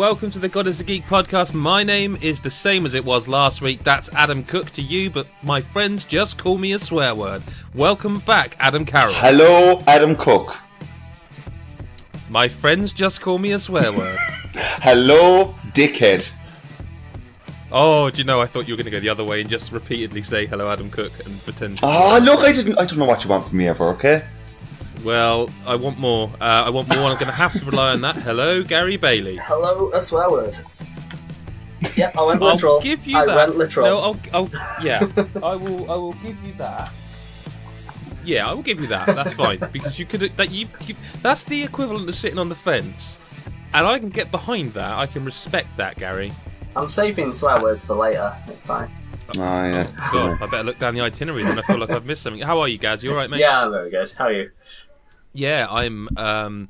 welcome to the God is a Geek podcast. My name is the same as it was last week. That's Adam Cook to you, but my friends just call me a swear word. Welcome back, Adam Carroll. Hello, Adam Cook. My friends just call me a swear word. Hello, dickhead. Oh, do you know, I thought you were going to go the other way and just repeatedly say hello, Adam Cook, and pretend... Oh, look, I don't know what you want from me ever, okay? Well, I want more. I'm going to have to rely on that. Hello, Gary Bailey. Hello, a swear word. Yep, I went literal. I'll give you that. I went literal. No, I will give you that. Yeah, I will give you that. That's fine because that's the equivalent of sitting on the fence, and I can get behind that. I can respect that, Gary. I'm saving swear words for later. It's fine. Oh, yeah. Oh, God, I better look down the itinerary then. I feel like I've missed something. How are you, Gaz? You all right, mate? Yeah, I'm very good. How are you? Yeah, I'm.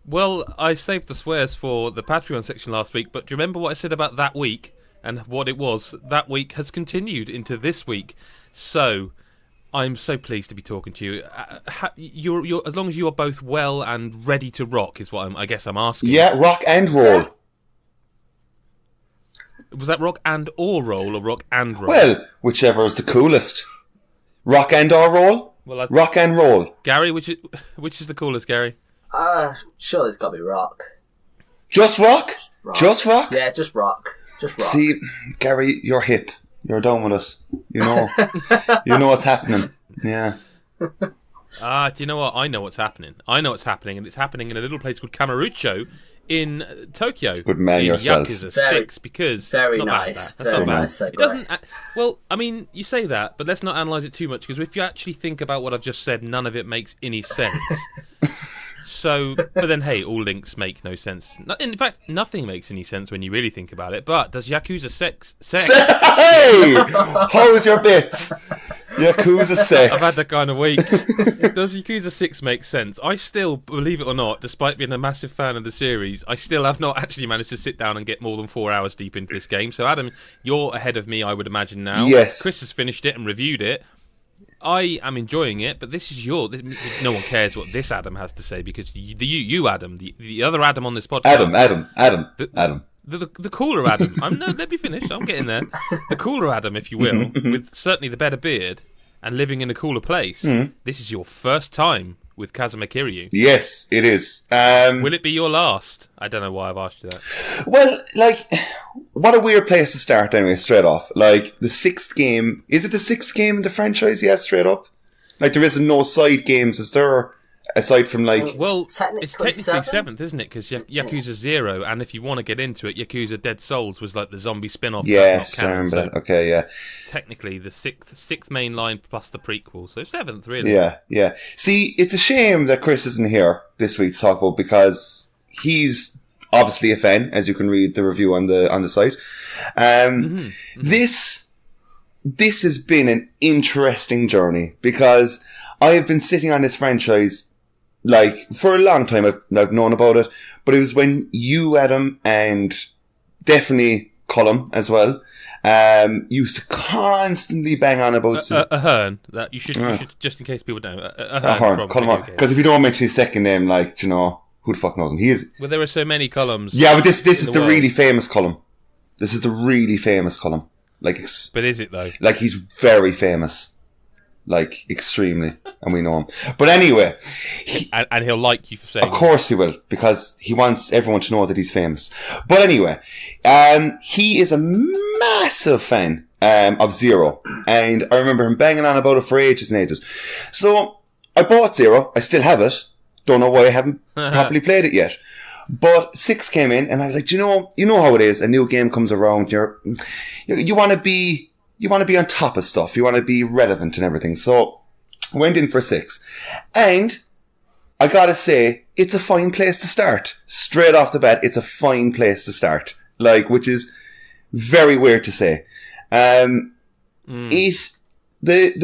Well, I saved the swears for the Patreon section last week, but do you remember what I said about that week and what it was? That week has continued into this week. So, I'm so pleased to be talking to you. You're as long as you are both well and ready to rock is what I guess I'm asking. Yeah, rock and roll. Was that rock and or roll or rock and roll? Well, whichever is the coolest. Rock and or roll? Well, rock and roll. Gary, which is the coolest, Gary? Sure, it's got to be rock. Just rock? Just rock? Yeah, just rock. Just rock. See, Gary, you're hip. You're down with us. You know. You know what's happening. Yeah. Do you know what? I know what's happening. I know what's happening, and it's happening in a little place called Kamurocho in Tokyo. Good man in yourself. Yakuza 6, because... Very not nice. Bad, that's not bad. Nice segue. It doesn't... Well, I mean, you say that, but let's not analyse it too much, because if you actually think about what I've just said, none of it makes any sense. So, but then, hey, all links make no sense. In fact, nothing makes any sense when you really think about it. But does Yakuza 6... Hey! How's your bits? Yakuza 6. I've had that kind of week. Does Yakuza 6 make sense? I still, believe it or not, despite being a massive fan of the series, I still have not actually managed to sit down and get more than 4 hours deep into this game. So, Adam, you're ahead of me, I would imagine, now. Yes. Chris has finished it and reviewed it. I am enjoying it, but this is no one cares what this Adam has to say, because you Adam, the other Adam on this podcast... Adam. The cooler Adam. Let me finish. I'm getting there. The cooler Adam, if you will, with certainly the better beard and living in a cooler place. This is your first time with Kazuma Kiryu. Yes, it is. Will it be your last? I don't know why I've asked you that. Well, like, what a weird place to start anyway, straight off. Like, the sixth game... Is it the sixth game in the franchise? Yeah, straight up. Like, there isn't no side games, is there? Aside from, like... Well, it's technically seventh, isn't it? Because Yakuza 0, and if you want to get into it, Yakuza Dead Souls was like the zombie spin-off. Yes, I remember that. Okay, yeah. Technically, the sixth main line plus the prequel, so seventh, really. Yeah. See, it's a shame that Chris isn't here this week to talk about, because he's obviously a fan, as you can read the review on the site. This has been an interesting journey, because I have been sitting on this franchise like for a long time. I've known about it, but it was when you, Adam, and definitely Colm as well, used to constantly bang on about a Hearn. That you should just in case people don't know, a Hearn from Colm, because if you don't mention his second name, like, you know, who the fuck knows him? He is. Well, there are so many Colms. Yeah, but this is the really famous Colm. This is the really famous Colm. Like, but is it though? Like, he's very famous. Like, extremely. And we know him. But anyway. And he'll like you for saying Of course he will. Because he wants everyone to know that he's famous. But anyway. He is a massive fan of Zero. And I remember him banging on about it for ages and ages. So, I bought Zero. I still have it. Don't know why I haven't properly played it yet. But 6 came in, and I was like, you know how it is. A new game comes around. You want to be on top of stuff. You want to be relevant and everything. So, went in for 6. And, I gotta say, it's a fine place to start. Straight off the bat, it's a fine place to start. Like, which is very weird to say. The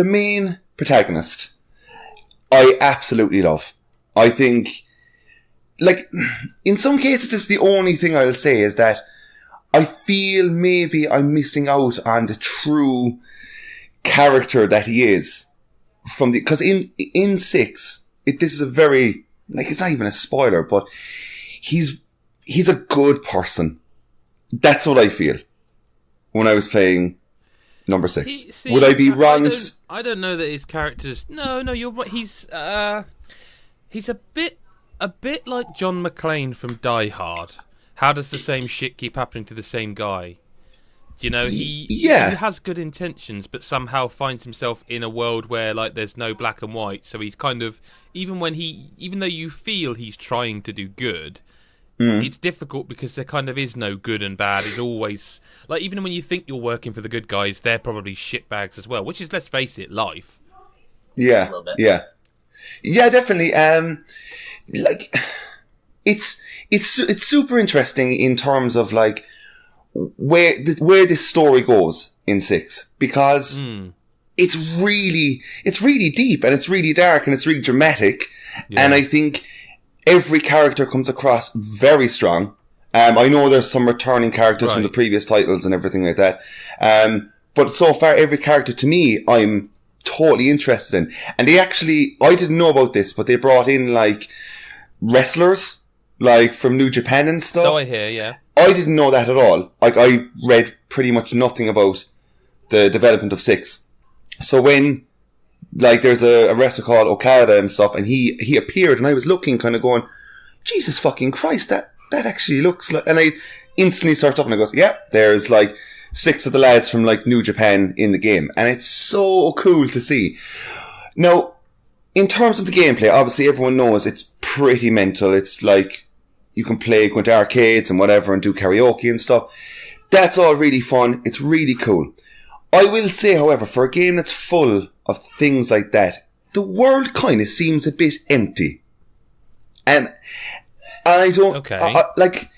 main protagonist, I absolutely love. I think, like, in some cases, it's the only thing I'll say is that I feel maybe I'm missing out on the true character that he is because in 6, this is a very, like, it's not even a spoiler, but he's a good person. That's what I feel when I was playing number 6. Would I be wrong? I don't know that his character's... No, you're right. He's a bit like John McClane from Die Hard. How does the same shit keep happening to the same guy? You know, he has good intentions, but somehow finds himself in a world where like there's no black and white. So he's kind of even though you feel he's trying to do good, it's difficult because there kind of is no good and bad. It's always like even when you think you're working for the good guys, they're probably shitbags as well. Which is, let's face it, life. Yeah, definitely. Like it's super interesting in terms of like where this story goes in 6, because it's really deep and it's really dark and it's really dramatic, and I think every character comes across very strong. I know there's some returning characters from the previous titles and everything like that, but so far every character to me I'm totally interested in. And they actually, I didn't know about this, but they brought in like wrestlers like from New Japan and stuff. So I hear, yeah. I didn't know that at all. Like, I read pretty much nothing about the development of 6. So when, like, there's a wrestler called Okada and stuff, and he appeared, and I was looking, kind of going, Jesus fucking Christ, that actually looks like... And I instantly searched up, and I goes, yeah, there's, like, 6 of the lads from, like, New Japan in the game. And it's so cool to see. Now, in terms of the gameplay, obviously everyone knows it's pretty mental. It's like... You can go into arcades and whatever and do karaoke and stuff. That's all really fun. It's really cool. I will say, however, for a game that's full of things like that, the world kind of seems a bit empty. And I don't... Okay. Like,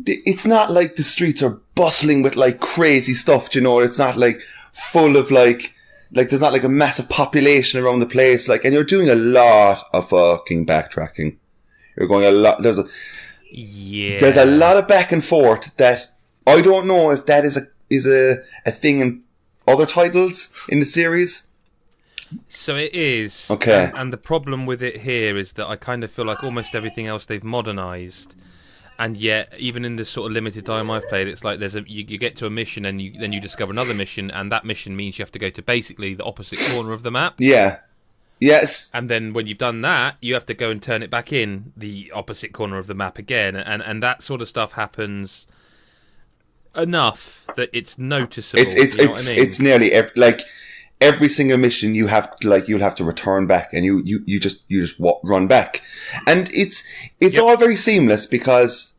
it's not like the streets are bustling with, like, crazy stuff, you know? It's not, like, full of, like, there's not, like, a massive population around the place. Like, and you're doing a lot of fucking backtracking. You're going a lot... There's a lot of back and forth that I don't know if that is a thing in other titles in the series. So it is. Okay. And the problem with it here is that I kind of feel like almost everything else they've modernised, and yet even in this sort of limited time I've played, it's like you get to a mission and then you discover another mission, and that mission means you have to go to basically the opposite corner of the map. Yeah. Yes. And then when you've done that, you have to go and turn it back in the opposite corner of the map again. And that sort of stuff happens enough that it's noticeable. It's nearly every single mission you'll have to return back, and you just run back. And it's all very seamless because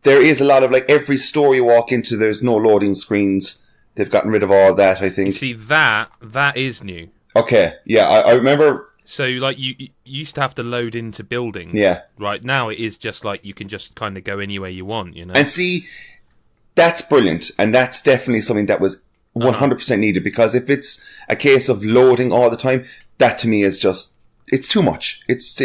there is a lot of like every store you walk into, there's no loading screens. They've gotten rid of all that, I think. You see, that is new. Okay, yeah, I remember... So, like, you used to have to load into buildings. Yeah. Right now, it is just like you can just kind of go anywhere you want, you know? And see, that's brilliant, and that's definitely something that was 100% needed, because if it's a case of loading all the time, that to me is just... It's too much. It's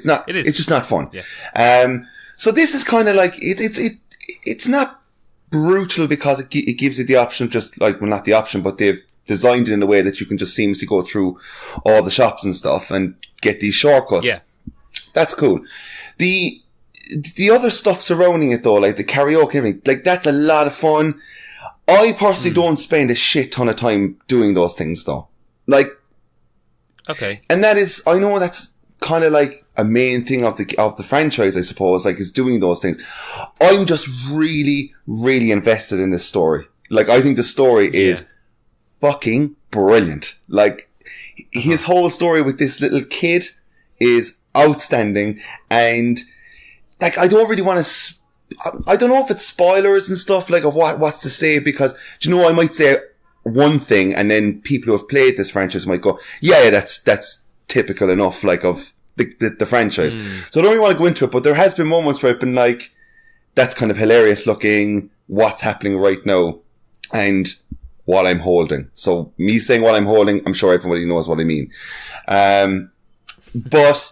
not... It is. It's just not fun. Yeah. So this is kind of like... It's not brutal because it gives you the option of just, like, well, not the option, but they've designed it in a way that you can just seamlessly go through all the shops and stuff and get these shortcuts. Yeah. That's cool. The other stuff surrounding it though, like the karaoke and everything, like that's a lot of fun. I personally don't spend a shit ton of time doing those things though. Like, okay. And that is, I know that's kind of like a main thing of the franchise, I suppose, like is doing those things. I'm just really, really invested in this story. Like, I think the story is fucking brilliant. Like, his whole story with this little kid is outstanding, and like, I don't really want to I don't know if it's spoilers and stuff, like, of what's to say, because, do you know, I might say one thing and then people who have played this franchise might go, yeah, that's typical enough, like, of the franchise. So I don't really want to go into it, but there has been moments where I've been like, that's kind of hilarious looking, what's happening right now, and what I'm holding. So me saying what I'm holding, I'm sure everybody knows what I mean. But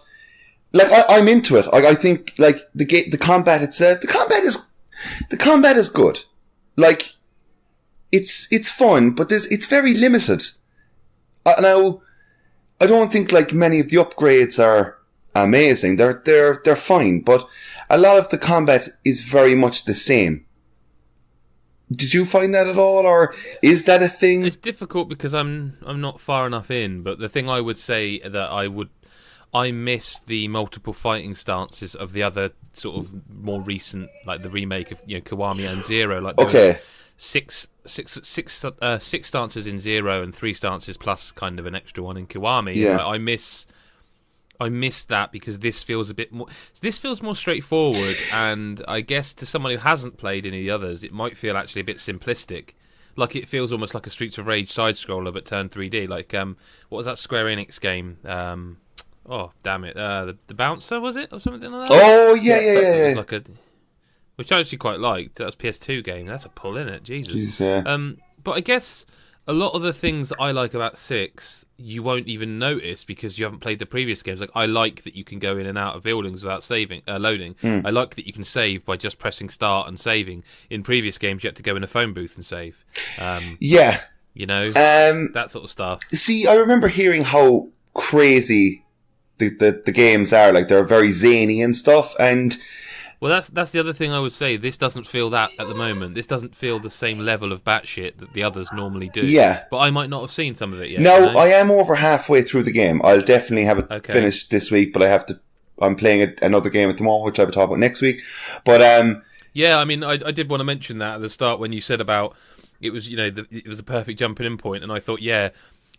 like, I'm into it. I think like the combat itself, the combat is good. Like, it's fun, but it's very limited. Now, I don't think like many of the upgrades are amazing. They're fine, but a lot of the combat is very much the same. Did you find that at all, or is that a thing? It's difficult because I'm not far enough in. But the thing I would say that I miss the multiple fighting stances of the other sort of more recent, like the remake of Kiwami and Zero. Like there was six stances in Zero and 3 stances plus kind of an extra one in Kiwami. Yeah. I miss that because this feels a bit more. This feels more straightforward, and I guess to someone who hasn't played any of the others, it might feel actually a bit simplistic. Like it feels almost like a Streets of Rage side scroller, but turned 3D. Like what was that Square Enix game? Oh damn it! The Bouncer, was it, or something like that? Oh yeah. It was like which I actually quite liked. That was a PS2 game. That's a pull, isn't it? Jesus. But I guess a lot of the things that I like about 6, you won't even notice because you haven't played the previous games. Like I like that you can go in and out of buildings without loading. I like that you can save by just pressing start and saving. In previous games, you had to go in a phone booth and save. Yeah. That sort of stuff. See, I remember hearing how crazy the games are. Like they're very zany and stuff, and. Well, that's the other thing I would say. This doesn't feel that at the moment. This doesn't feel the same level of batshit that the others normally do. Yeah. But I might not have seen some of it yet. No, I am over halfway through the game. I'll definitely have it finished this week, but I'm playing another game at the moment, which I'll talk about next week. But yeah, I mean, I did want to mention that at the start when you said about it was, it was a perfect jumping in point, and I thought, yeah,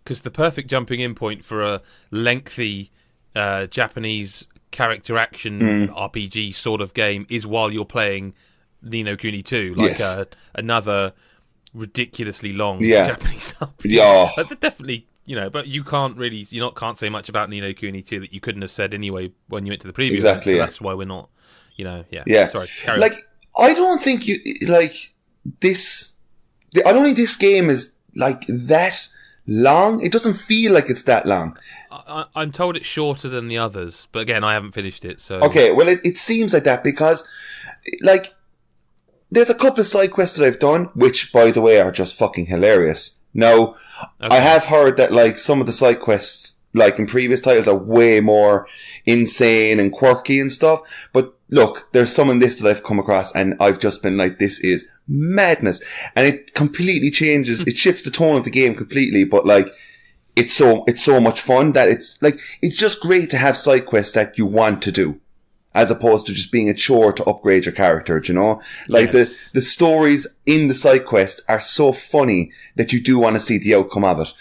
because the perfect jumping in point for a lengthy Japanese character action RPG sort of game is while you're playing Ni no Kuni 2, like another ridiculously long Japanese RPG. Yeah. But definitely, but you can't say much about Ni no Kuni 2 that you couldn't have said anyway when you went to the previous one, so that's why we're not, Sorry, carry on. I don't think this game is like that long. It doesn't feel like it's that long. I'm told it's shorter than the others, but again, I haven't finished it. So okay, well, it seems like that because, there's a couple of side quests that I've done, which, by the way, are just fucking hilarious. Now, I have heard that some of the side quests, in previous titles, are way more insane and quirky and stuff. But look, there's some in this that I've come across, and I've just been like, this is madness, and it completely changes. It shifts the tone of the game completely, but it's so much fun that it's just great to have side quests that you want to do, as opposed to just being a chore to upgrade your character. Yes. The stories in the side quest are so funny that you do want to see the outcome of it.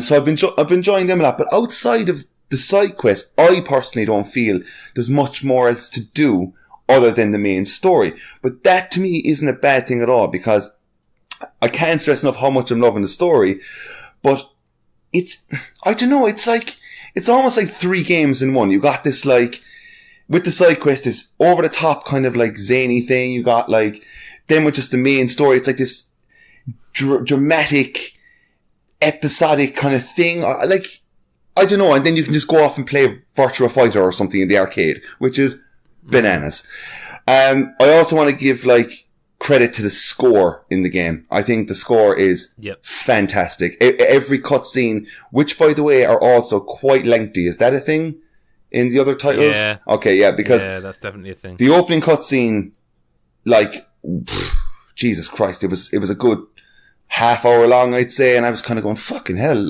So I've been enjoying them a lot, but outside of the side quest, I personally don't feel there's much more else to do other than the main story. But that to me isn't a bad thing at all, because I can't stress enough how much I'm loving the story. But I don't know, it's almost like 3 games in one. You got this with the side quest, this over the top kind of zany thing. You got then with just the main story, it's this dramatic, episodic kind of thing. I don't know, and then you can just go off and play Virtua Fighter or something in the arcade, which is bananas. I also want to give credit to the score in the game. I think the score is fantastic. Every cutscene, which by the way are also quite lengthy. Is that a thing in the other titles? Yeah. Okay, yeah, because that's definitely a thing. The opening cutscene, Jesus Christ, it was a good half hour long, I'd say, and I was kind of going, fucking hell,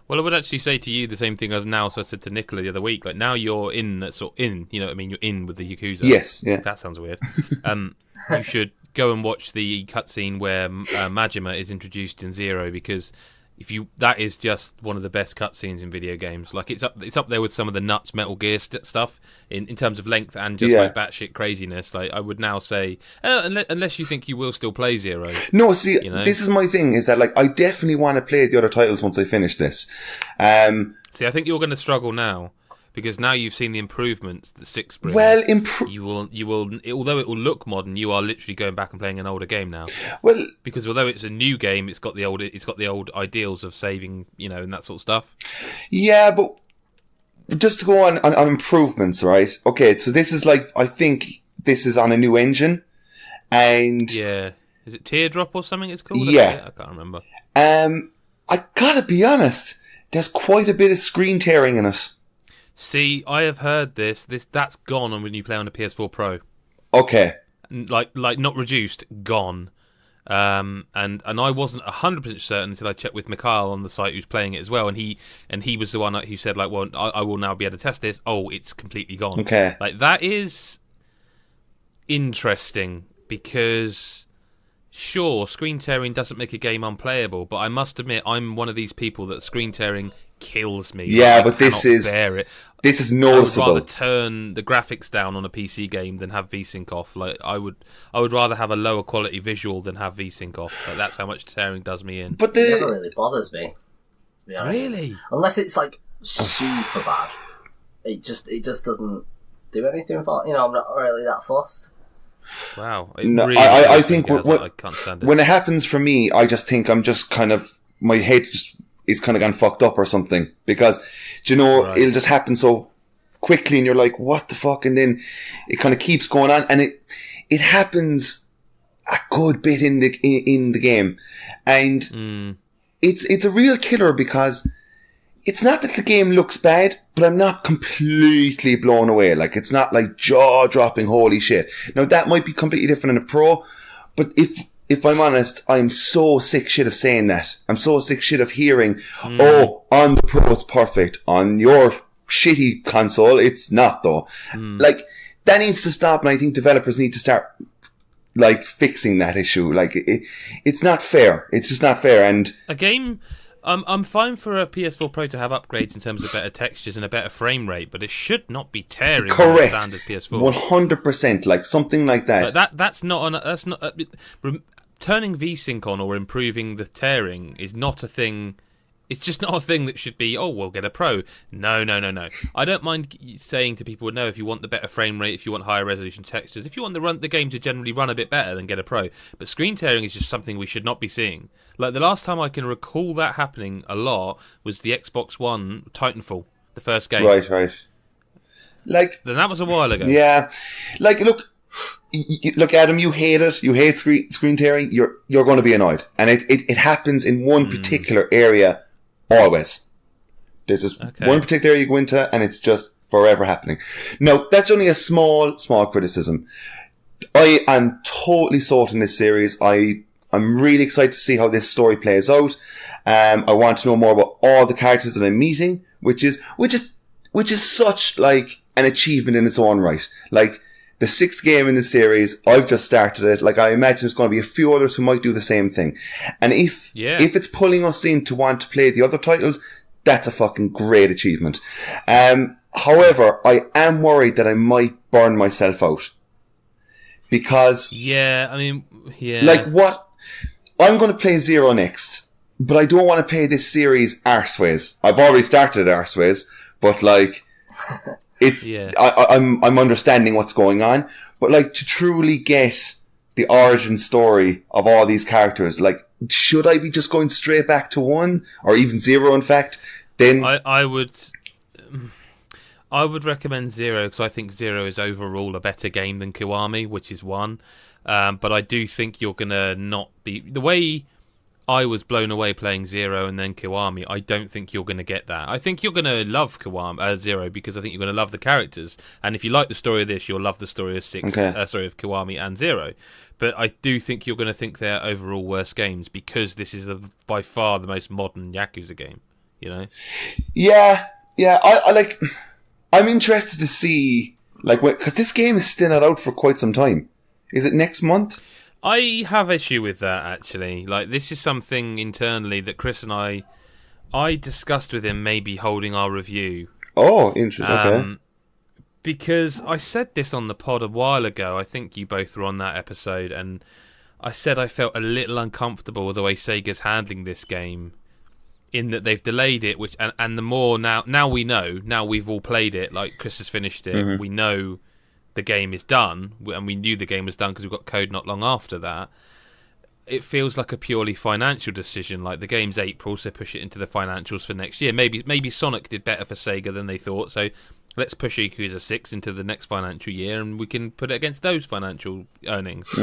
Well, I would actually say to you the same thing as now. So I said to Nicola the other week, now you're in that sort in, you know what I mean? You're in with the Yakuza. Yes, yeah. That sounds weird. You should go and watch the cutscene where Majima is introduced in Zero, because that is just one of the best cutscenes in video games. It's up there with some of the nuts Metal Gear stuff in terms of length and just batshit craziness. I would now say, unless you think you will still play Zero. No, see, this is my thing, is that I definitely want to play the other titles once I finish this. See, I think you're going to struggle now, because now you've seen the improvements that 6 brings. Well, you will. Although it will look modern, you are literally going back and playing an older game now. Well, because although it's a new game, it's got the old ideals of saving, and that sort of stuff. Yeah, but just to go on improvements, right? Okay, so this is I think this is on a new engine, and yeah, is it Teardrop or something? It's called. Yeah, I can't remember. I gotta be honest. There's quite a bit of screen tearing in it. See, I have heard that's gone on when you play on a PS4 Pro. Okay. Not reduced, gone. and I wasn't 100% certain until I checked with Mikhail on the site who's playing it as well, and he was the one who said, like, well, I will now be able to test this. Oh, it's completely gone. Okay. Like, that is interesting, because sure, screen tearing doesn't make a game unplayable, but I must admit I'm one of these people that screen tearing kills me. Yeah, like, but this is noticeable. I would rather turn the graphics down on a PC game than have VSync off. Like, I would rather have a lower quality visual than have VSync off. Like, that's how much tearing does me in. But it never really bothers me, to be honest. Really? Unless it's like super bad. It just doesn't do anything for, I'm not really that fussed. Wow. I think I can't stand it. When it happens for me, I just think I'm just kind of, my head just is kind of gone fucked up or something, because Right. It'll just happen so quickly and you're like, what the fuck? And then it kind of keeps going on, and it happens a good bit in the game, and it's a real killer, because it's not that the game looks bad, but I'm not completely blown away. Like, it's not like jaw-dropping, holy shit. Now, that might be completely different in a pro, but if I'm honest, I'm so sick shit of saying that. I'm so sick shit of hearing, oh, on the Pro it's perfect. On your shitty console, it's not, though. Like, that needs to stop, and I think developers need to start, like, fixing that issue. Like, it's not fair. It's just not fair. And a game... I'm fine for a PS4 Pro to have upgrades in terms of better textures and a better frame rate, but it should not be tearing on a standard PS4. 100%, like something like that. But turning VSync on or improving the tearing is not a thing. It's just not a thing that should be, oh, we'll get a Pro. No. I don't mind saying to people, no, if you want the better frame rate, if you want higher resolution textures, if you want the game to generally run a bit better, then get a Pro. But screen tearing is just something we should not be seeing. Like, the last time I can recall that happening a lot was the Xbox One Titanfall, the first game. Right. Like, then that was a while ago. Yeah. Like, look, Adam, you hate it. You hate screen tearing. You're going to be annoyed. And it happens in one particular area always. There's just one particular area you go into, and it's just forever happening. No, that's only a small criticism. I am totally sold in this series. I'm really excited to see how this story plays out. I want to know more about all the characters that I'm meeting, which is such, like, an achievement in its own right. Like, the 6th game in the series, I've just started it. Like, I imagine there's going to be a few others who might do the same thing. And if it's pulling us in to want to play the other titles, that's a fucking great achievement. However, I am worried that I might burn myself out. Because... Like, what... I'm going to play Zero next, but I don't want to play this series arseways. I've already started arseways, but, like... It's I'm understanding what's going on, but, like, to truly get the origin story of all these characters, like, should I be just going straight back to 1 or even 0? In fact, then I would recommend 0, because I think 0 is overall a better game than Kiwami, which is 1. But I do think you're gonna not be the way I was blown away playing 0 and then Kiwami. I don't think you're going to get that. I think you're going to love Kiwami 0, because I think you're going to love the characters. And if you like the story of this, you'll love the story of of Kiwami and 0. But I do think you're going to think they're overall worse games, because this is by far the most modern Yakuza game. You know? Yeah. I'm interested to see, like, because this game is still not out for quite some time. Is it next month? I have issue with that, actually. Like, this is something internally that Chris and I discussed with him, maybe holding our review. Oh, interesting. Okay. Because I said this on the pod a while ago. I think you both were on that episode, and I said I felt a little uncomfortable with the way Sega's handling this game, in that they've delayed it, and the more now we know, now we've all played it, like Chris has finished it, we know the game is done, and we knew the game was done because we got code not long after that. It feels like a purely financial decision. Like, the game's April, so push it into the financials for next year. Maybe Sonic did better for Sega than they thought, so let's push Yakuza 6 into the next financial year, and we can put it against those financial earnings.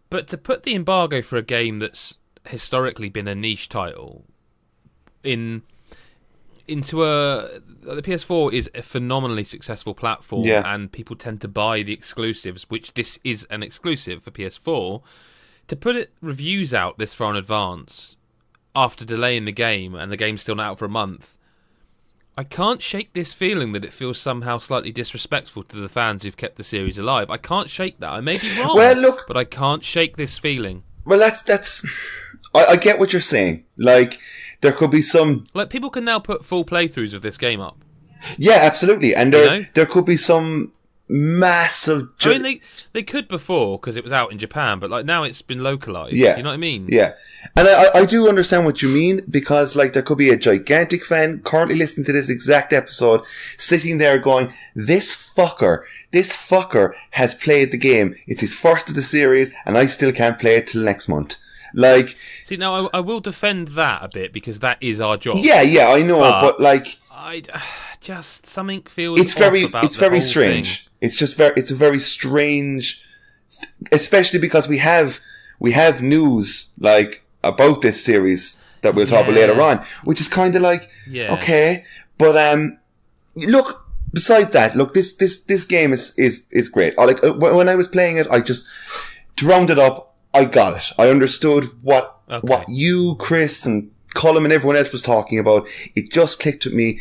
But to put the embargo for a game that's historically been a niche title into the PS4 is a phenomenally successful platform, and people tend to buy the exclusives, which this is an exclusive for PS4. to put reviews out this far in advance after delaying the game and the game's still not out for a month, I can't shake this feeling that it feels somehow slightly disrespectful to the fans who've kept the series alive. I can't shake that. I may be wrong, but I can't shake this feeling. Well, that's. I get what you're saying. Like, there could be some. Like, people can now put full playthroughs of this game up. Yeah, absolutely, and there could be some massive. I mean, they could before because it was out in Japan, but like now it's been localized. Yeah, do you know what I mean? Yeah, and I do understand what you mean, because like there could be a gigantic fan currently listening to this exact episode, sitting there going, "This fucker has played the game. It's his first of the series, and I still can't play it till next month." Like, see, now I will defend that a bit because that is our job. Yeah, I know, but like, I just something feels. It's very strange. Thing. It's a very strange, especially because we have news like about this series that we'll talk about later on, which is kind of like okay, but look. Besides that, look, this game is great. Like when I was playing it, to round it up, I got it. I understood what you, Chris, and Colm and everyone else was talking about. It just clicked with me.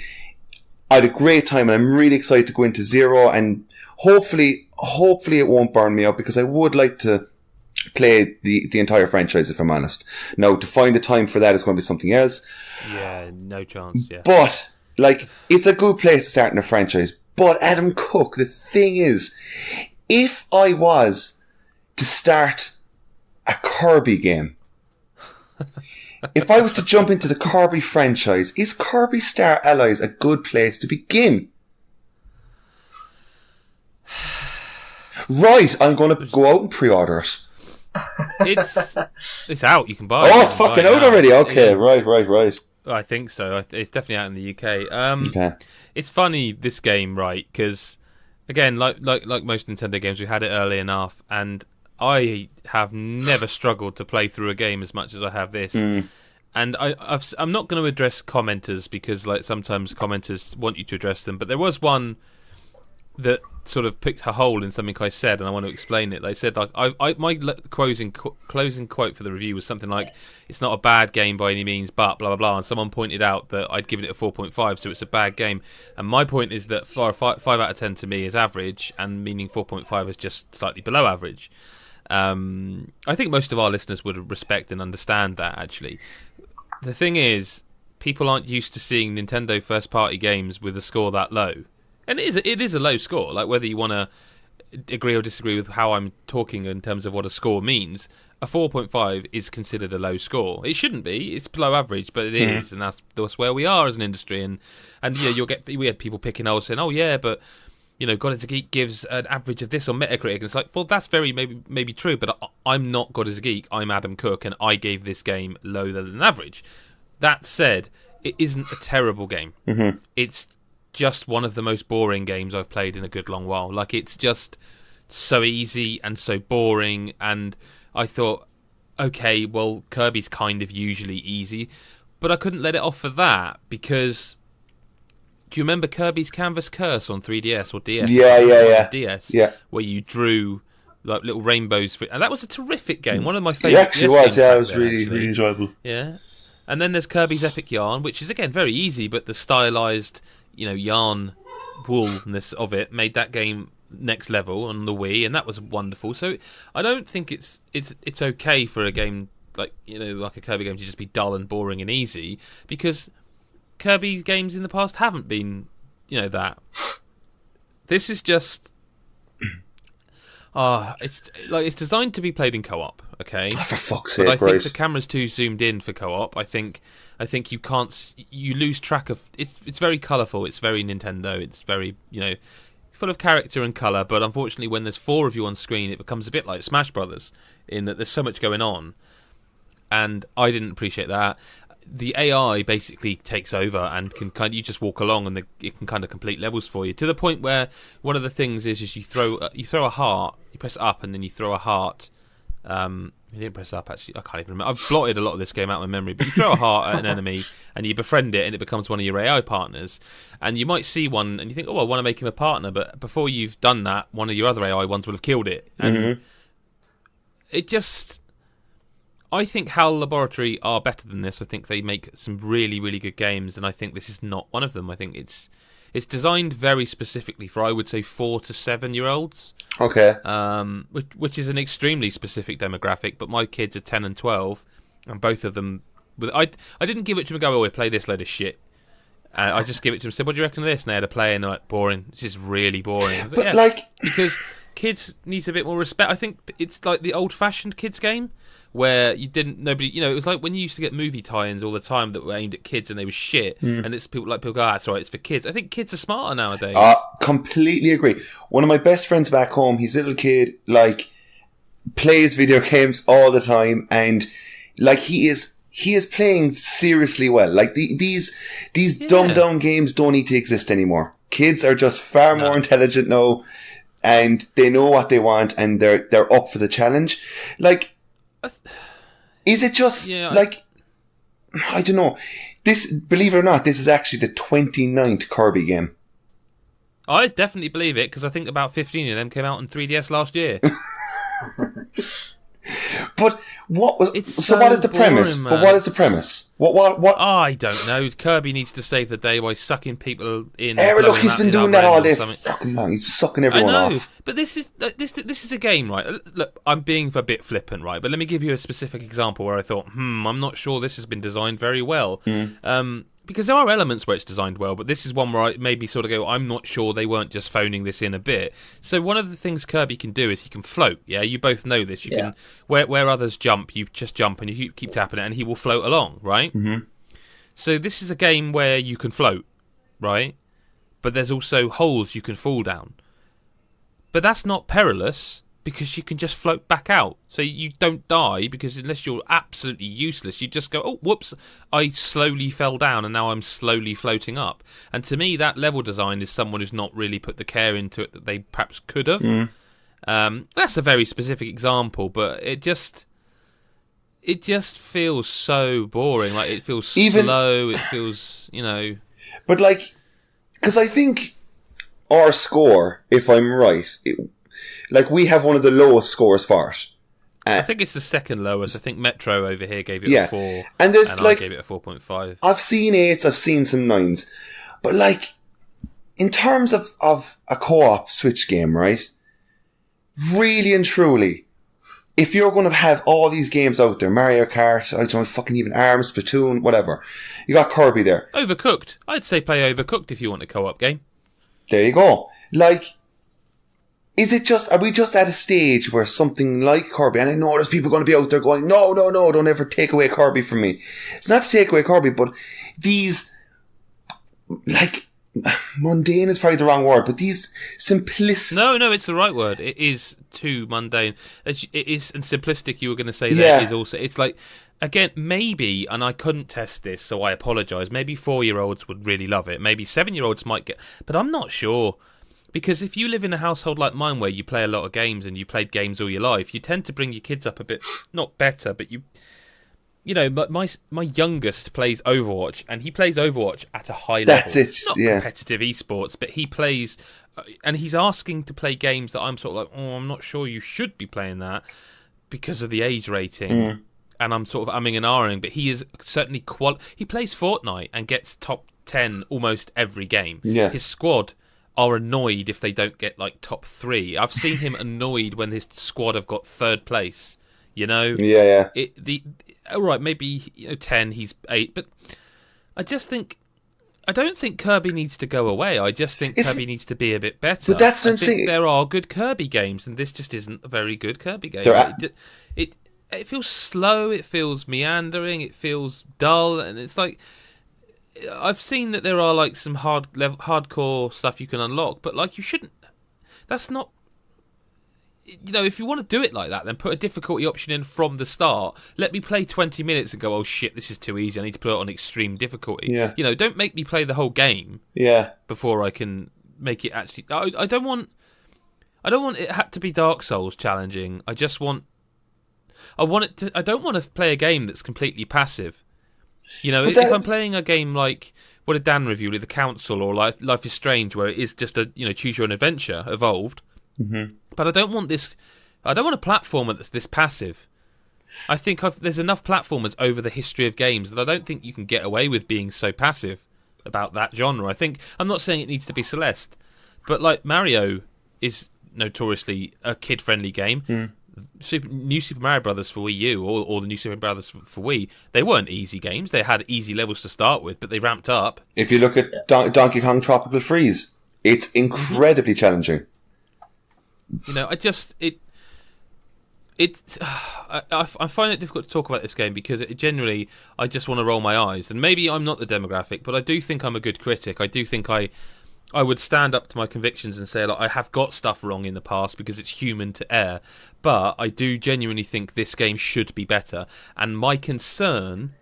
I had a great time, and I'm really excited to go into Zero, and hopefully it won't burn me out, because I would like to play the entire franchise, if I'm honest. Now, to find the time for that is going to be something else. Yeah, no chance, yeah. But, like, it's a good place to start in a franchise. But, Adam Cook, the thing is, if I was to start a Kirby game, if I was to jump into the Kirby franchise, is Kirby Star Allies a good place to begin? Right, I'm going to go out and pre-order it. It's out. You can buy it. Oh, it's fucking out already. Okay, right. I think so. It's definitely out in the UK. Okay. It's funny, this game, right? Because again, like most Nintendo games, we had it early enough, and I have never struggled to play through a game as much as I have this. And I'm not going to address commenters, because like sometimes commenters want you to address them. But there was one that sort of picked a hole in something I said, and I want to explain it. They said, like, my closing quote for the review was something like, "It's not a bad game by any means, but blah blah blah." And someone pointed out that I'd given it a 4.5, so it's a bad game. And my point is that 5 out of 10 to me is average, and meaning 4.5 is just slightly below average. I think most of our listeners would respect and understand that, actually. The thing is, people aren't used to seeing Nintendo first-party games with a score that low. And it is a low score. Like, whether you want to agree or disagree with how I'm talking in terms of what a score means, a 4.5 is considered a low score. It shouldn't be. It's below average, but it is, and that's where we are as an industry. And we had people picking holes saying, "Oh yeah, but God is a Geek gives an average of this on Metacritic," and it's like, well, that's very maybe true, but I'm not God is a Geek. I'm Adam Cook, and I gave this game lower than average. That said, it isn't a terrible game. It's just one of the most boring games I've played in a good long while. Like, it's just so easy and so boring, and I thought, okay, well, Kirby's kind of usually easy, but I couldn't let it off for that, because do you remember Kirby's Canvas Curse on 3DS or DS? Yeah. DS, where you drew like little rainbows, and that was a terrific game. One of my favourite. It actually was. Yeah, it was really enjoyable. Yeah, and then there's Kirby's Epic Yarn, which is again very easy, but the stylized, yarn woolness of it made that game next level on the Wii, and that was wonderful. So I don't think it's okay for a game like a Kirby game to just be dull and boring and easy, because Kirby games in the past haven't been that. This is just it's designed to be played in co-op, okay? Oh, for fuck's sake, but I think the camera's too zoomed in for co-op. I think you lose track of it's very colourful, it's very Nintendo, it's very full of character and colour, but unfortunately when there's 4 of you on screen, it becomes a bit like Smash Brothers, in that there's so much going on, and I didn't appreciate that. The AI basically takes over and can you just walk along, and it can kind of complete levels for you, to the point where one of the things is you throw a heart, you press up, and then you throw a heart. You didn't press up, actually. I can't even remember. I've blotted a lot of this game out of my memory. But you throw a heart at an enemy, and you befriend it, and it becomes one of your AI partners. And you might see one, and you think, "Oh, I want to make him a partner." But before you've done that, one of your other AI ones will have killed it. And it just, I think HAL Laboratory are better than this. I think they make some really, really good games, and I think this is not one of them. I think it's designed very specifically for, I would say, 4 to 7 year olds. Okay. Which is an extremely specific demographic, but my kids are 10 and 12, and both of them... I didn't give it to them and go, play this load of shit. I just give it to them and said, what do you reckon of this? And they had a play, and they're like, boring. This is really boring. I was like, because kids need a bit more respect. I think it's like the old-fashioned kids game, where it was like when you used to get movie tie-ins all the time that were aimed at kids and they were shit, and it's people go, it's alright, it's for kids. I think kids are smarter nowadays. Completely agree. One of my best friends back home, he's a little kid, plays video games all the time, and he is playing seriously well. These dumbed down games don't need to exist anymore. Kids are just far more intelligent now, and they know what they want, and they're up for the challenge. Is it just I don't know. This, believe it or not, this is actually the 29th Kirby game. I definitely believe it, because I think about 15 of them came out on 3DS last year. But what is the premise? Man. But what is the premise? What? I don't know. Kirby needs to save the day by sucking people in. Look, he's been doing that all day. Fucking long. He's sucking everyone off. I know, but this is a game, right? Look, I'm being a bit flippant, right? But let me give you a specific example where I thought, I'm not sure this has been designed very well. Because there are elements where it's designed well, but this is one where I maybe sort of go, I'm not sure they weren't just phoning this in a bit. So one of the things Kirby can do is he can float. Yeah, you both know this. You can where others jump, you just jump and you keep tapping it, and he will float along, right? Mm-hmm. So this is a game where you can float, right? But there's also holes you can fall down. But that's not perilous, because you can just float back out. So you don't die, because unless you're absolutely useless, you just go, oh, whoops, I slowly fell down and now I'm slowly floating up. And to me, that level design is someone who's not really put the care into it that they perhaps could have. That's a very specific example, but it just feels so boring. It feels slow, it feels, But because I think our score, if I'm right... we have one of the lowest scores for it. I think it's the second lowest. I think Metro over here gave it a 4, and I gave it a 4.5. I've seen 8s, I've seen some 9s, but in terms of a co-op Switch game, right? Really and truly, if you're going to have all these games out there, Mario Kart, I don't know, fucking even ARMS, Splatoon, whatever, you got Kirby there. Overcooked. I'd say play Overcooked if you want a co-op game. There you go. Are we just at a stage where something like Kirby, and I know there's people going to be out there going, no, don't ever take away Kirby from me. It's not to take away Kirby, but these, mundane is probably the wrong word, but these simplistic... No, it's the right word. It is too mundane. It is, and simplistic, you were going to say that is also... It's again, maybe, and I couldn't test this, so I apologise, maybe 4-year-olds would really love it. Maybe 7-year-olds might get... But I'm not sure... Because if you live in a household like mine where you play a lot of games and you played games all your life, you tend to bring your kids up a bit, not better, but my youngest plays Overwatch, and he plays Overwatch at a high level. That's it, not competitive esports, but he plays, and he's asking to play games that I'm sort of I'm not sure you should be playing that because of the age rating. And I'm sort of umming and ahhing, but he is certainly he plays Fortnite and gets top 10 almost every game. Yeah. His squad are annoyed if they don't get top 3. I've seen him annoyed when his squad have got 3rd place. Yeah. All right, maybe 10, he's 8, but I don't think Kirby needs to go away. I just think Kirby needs to be a bit better. But that's what I'm saying. There are good Kirby games, and this just isn't a very good Kirby game. It feels slow. It feels meandering. It feels dull, and it's I've seen that there are some hardcore stuff you can unlock, but you shouldn't. That's not. If you want to do it like that, then put a difficulty option in from the start. Let me play 20 minutes and go, oh shit, this is too easy. I need to put it on extreme difficulty. Yeah. Don't make me play the whole game. Yeah. Before I can make it actually. I don't want it to be Dark Souls challenging. I don't want to play a game that's completely passive. If I'm playing a game like, what did Dan review, The Council or Life is Strange, where it is just a choose your own adventure evolved. Mm-hmm. But I don't want a platformer that's this passive. I think there's enough platformers over the history of games that I don't think you can get away with being so passive about that genre. I'm not saying it needs to be Celeste, but like Mario is notoriously a kid-friendly game. New Super Mario Brothers for Wii U or the New Super Mario Brothers for Wii, they weren't easy games. They had easy levels to start with, but they ramped up. If you look at Donkey Kong Tropical Freeze, it's incredibly challenging. You know, I find it difficult to talk about this game because I just want to roll my eyes. And maybe I'm not the demographic, but I do think I'm a good critic. I do think I would stand up to my convictions and say, like, I have got stuff wrong in the past because it's human to err. But I do genuinely think this game should be better. And my concern,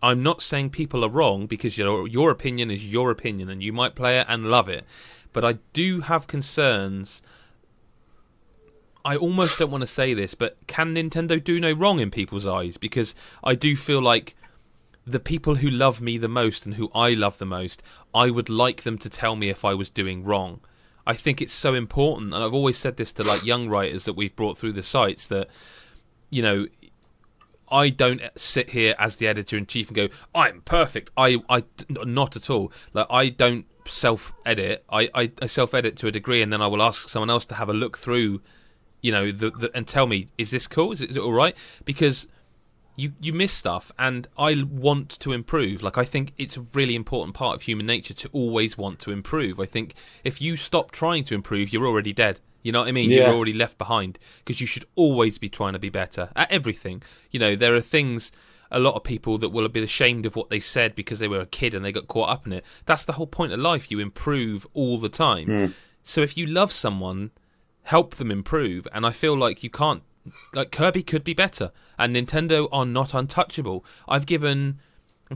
I'm not saying people are wrong because, you know, your opinion is your opinion and you might play it and love it. But I do have concerns. I almost don't want to say this, but can Nintendo do no wrong in people's eyes? Because I do feel like the people who love me the most and who I love the most, I would like them to tell me if I was doing wrong. I think it's so important, and I've always said this to like young writers that we've brought through the sites, that, you know, I don't sit here as the editor-in-chief and go, I'm perfect. I not at all. Like, I don't self-edit. I self-edit to a degree, and then I will ask someone else to have a look through, you know, and tell me, is this cool? Is it all right? Because you miss stuff, and I want to improve. Like, I think it's a really important part of human nature to always want to improve. I think if you stop trying to improve, you're already dead. You know what I mean? Yeah. You're already left behind, because you should always be trying to be better at everything. You know, there are things, a lot of people that will have been ashamed of what they said because they were a kid and they got caught up in it. That's the whole point of life. You improve all the time. So if you love someone, help them improve. And I feel like you can't, like, Kirby could be better, and Nintendo are not untouchable. I've given a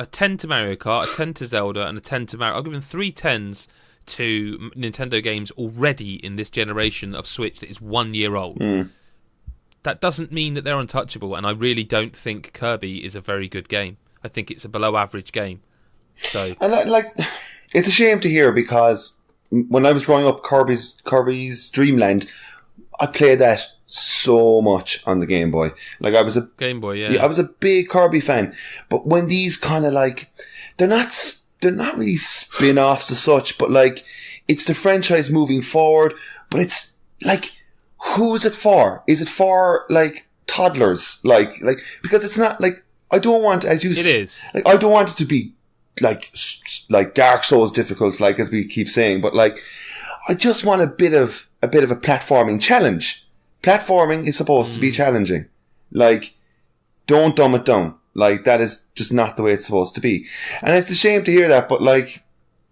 10 to Mario Kart, a 10 to Zelda, and a 10 to Mario. I've given 3 10s to Nintendo games already in this generation of Switch that is 1 year old. That doesn't mean that they're untouchable, and I really don't think Kirby is a very good game. I think it's a below average game. So, and like, it's a shame to hear, because when I was growing up, Kirby's Dream Land, I played that so much on the Game Boy. Like, I was a Game Boy, yeah. I was a big Kirby fan. But when these kind of like, they're not really spin-offs as such, but like, it's the franchise moving forward. But it's like, who is it for? Is it for like toddlers? Like because it's not like, I don't want, as you it is. Like, I don't want it to be like Dark Souls difficult, like, as we keep saying, but like, I just want a bit of a platforming challenge. Platforming is supposed to be challenging. Like, don't dumb it down. Like, that is just not the way it's supposed to be. And it's a shame to hear that, but like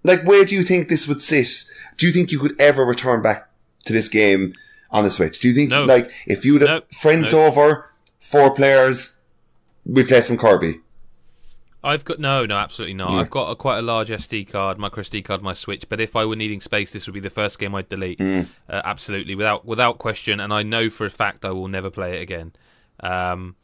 where do you think this would sit? Do you think you could ever return back to this game on the Switch? Do you think, like, if you had friends over, 4 players, we play some Kirby? I've got no, absolutely not. Yeah. I've got quite a large micro SD card on my Switch. But if I were needing space, this would be the first game I'd delete. Absolutely, without question. And I know for a fact I will never play it again. And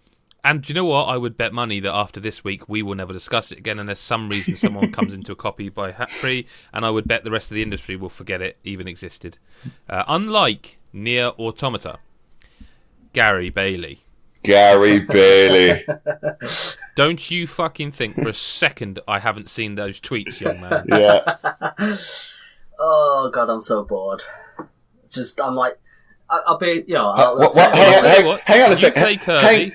do you know what? I would bet money that after this week we will never discuss it again, unless some reason someone comes into a copy by hat-free. And I would bet the rest of the industry will forget it even existed. Unlike NieR Automata, Gary Bailey. Don't you fucking think for a second I haven't seen those tweets, young man. Yeah. Oh god, I'm so bored. Just, I'm like, I'll be, you know. Hang on a second. You play Kirby.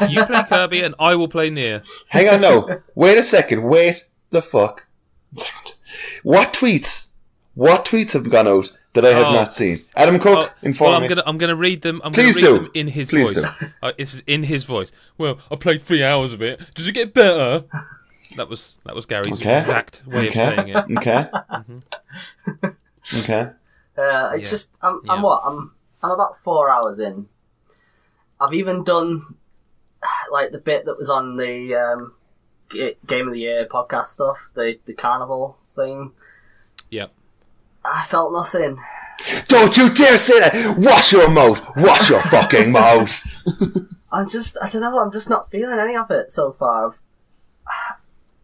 You play Kirby, and I will play NieR. Hang on, no. Wait a second. Wait the fuck. What tweets have gone out that I have not seen? Adam Cook, inform me. I'm going to read them. Please read do. Them in his Please voice. Do. It's in his voice. Well, I played 3 hours of it. Does it get better? That was Gary's exact way of saying it. Okay. Okay. It's just I'm about 4 hours in. I've even done like the bit that was on the Game of the Year podcast stuff, the carnival thing. Yep. I felt nothing. Don't you dare say that! Wash your mouth! Wash your fucking mouth! I don't know, I'm just not feeling any of it so far.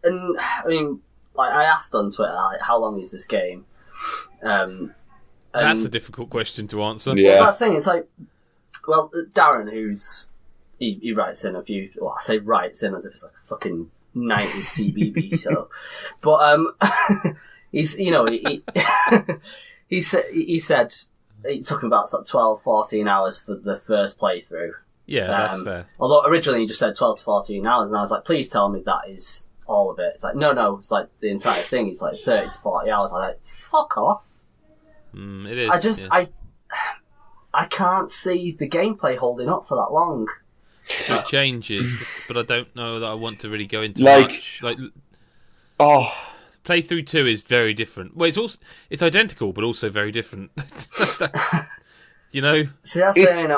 And, I mean, like, I asked on Twitter, like, how long is this game? That's a difficult question to answer. Yeah. Well, that's the thing, it's like, Well, Darren, he writes in a few. Well, I say writes in as if it's like a fucking 90s CBB show, but he's he said he took him about sort of 12, 14 hours for the first playthrough. Yeah, that's fair. Although originally he just said 12 to 14 hours, and I was like, please tell me that is all of it. It's like, no, it's like the entire thing is like 30 to 40 hours. I was like, fuck off. It is. I can't see the gameplay holding up for that long. It changes, but I don't know that I want to really go into much. Playthrough 2 is very different. Well, it's identical, but also very different. You know? See, that's the thing.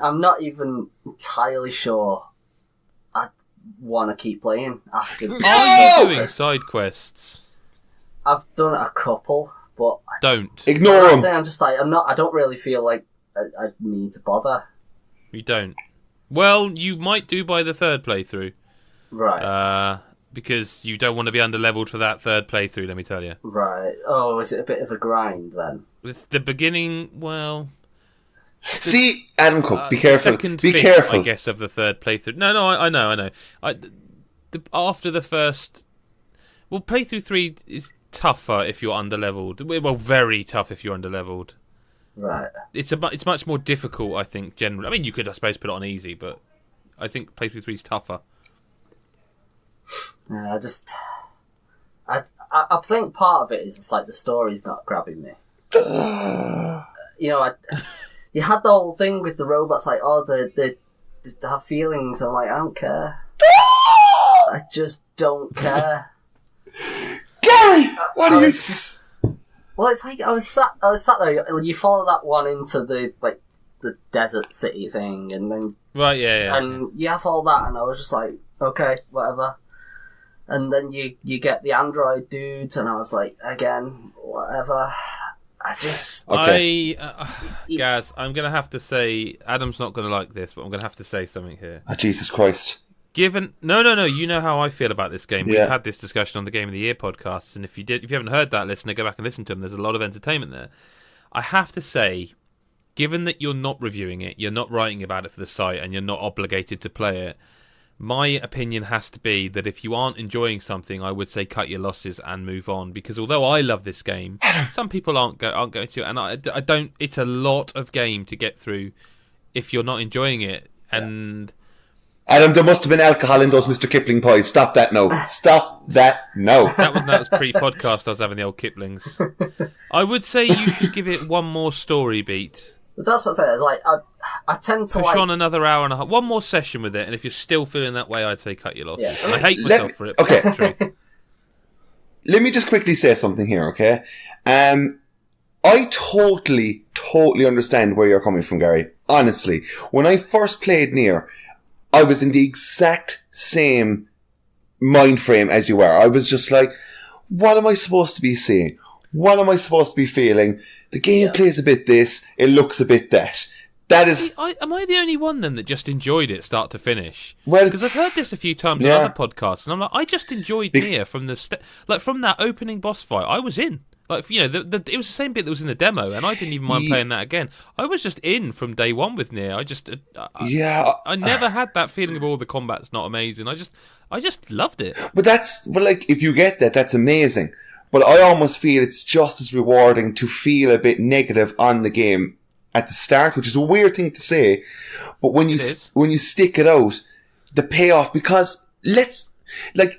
I'm not even entirely sure I want to keep playing after. Are you doing side quests? I've done a couple, but don't ignore them. I'm just like I don't really feel like I need to bother. You don't. Well, you might do by the third playthrough, right? Because you don't want to be underleveled for that third playthrough. Let me tell you. Right. Oh, is it a bit of a grind then? With the beginning, well. See, Adam Cook, be careful. Be careful. I guess of the third playthrough. No, I know. After the first, well, playthrough 3 is tougher if you're underleveled. Well, very tough if you're underleveled. Right. It's much more difficult, I think. Generally, I mean, you could, I suppose, put it on easy, but I think playthrough 3 is tougher. Yeah, I think part of it is just like the story's not grabbing me. You know, you had the whole thing with the robots, like, oh, they have feelings, and like, I don't care. I just don't care. Gary, what are you? Well, it's like I was sat there. You follow that one into the desert city thing, and then right, yeah, and you have all that, and I was just like, okay, whatever. And then you get the android dudes, and I was like, again, whatever. I just... Okay. Gaz, I'm going to have to say... Adam's not going to like this, but I'm going to have to say something here. Oh, Jesus Christ. No, you know how I feel about this game. Yeah. We've had this discussion on the Game of the Year podcast, and if you haven't heard that, listener, go back and listen to them. There's a lot of entertainment there. I have to say, given that you're not reviewing it, you're not writing about it for the site, and you're not obligated to play it, my opinion has to be that if you aren't enjoying something, I would say cut your losses and move on. Because although I love this game, some people aren't going to, and I don't. It's a lot of game to get through if you're not enjoying it. And Adam, there must have been alcohol in those Mr. Kipling pies. Stop that now. Stop that now. That was pre-podcast. I was having the old Kiplings. I would say you should give it one more story beat. But that's what I'm saying. Like, I tend to push on another hour and a half. One more session with it, and if you're still feeling that way, I'd say cut your losses. Yeah. I hate myself for it. Okay. That's the truth. Let me just quickly say something here, okay? I totally understand where you're coming from, Gary. Honestly, when I first played NieR, I was in the exact same mind frame as you are. I was just like, what am I supposed to be seeing? What am I supposed to be feeling? The gameplay is a bit this, it looks a bit that. That is... Am I the only one then that just enjoyed it start to finish? Well, because I've heard this a few times on other podcasts, and I'm like, I just enjoyed NieR from from that opening boss fight. I was in. Like, you know, it was the same bit that was in the demo, and I didn't even mind playing that again. I was just in from day one with NieR. I never had that feeling of all the combat's not amazing. I just loved it. But like, if you get that, that's amazing. But I almost feel it's just as rewarding to feel a bit negative on the game at the start, which is a weird thing to say. But when you stick it out, the payoff, because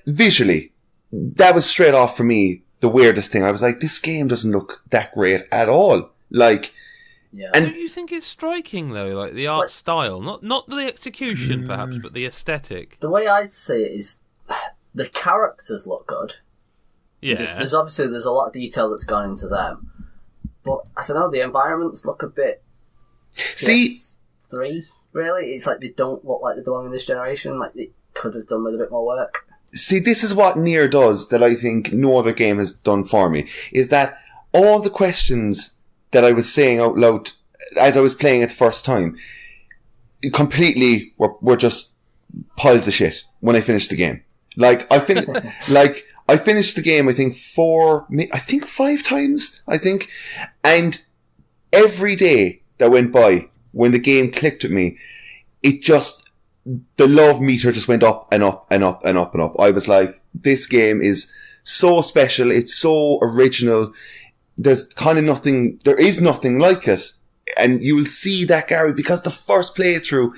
visually, that was straight off for me the weirdest thing. I was like, this game doesn't look that great at all. Like, yeah. And don't you think it's striking though, like the art style, not the execution perhaps, but the aesthetic? The way I'd see it is, the characters look good. Yeah. There's obviously a lot of detail that's gone into them, but I don't know. The environments look a bit. PS3, really. It's like they don't look like they belong in this generation. Like they could have done with a bit more work. See, this is what NieR does that I think no other game has done for me. Is that all the questions that I was saying out loud as I was playing it the first time, completely were just piles of shit when I finished the game. Like I finished the game, I think 5 times, and every day that went by, when the game clicked with me, the love meter just went up and up and up and up and up. I was like, this game is so special. It's so original. There's kind of nothing, there is nothing like it. And you will see that, Gary, because the first playthrough,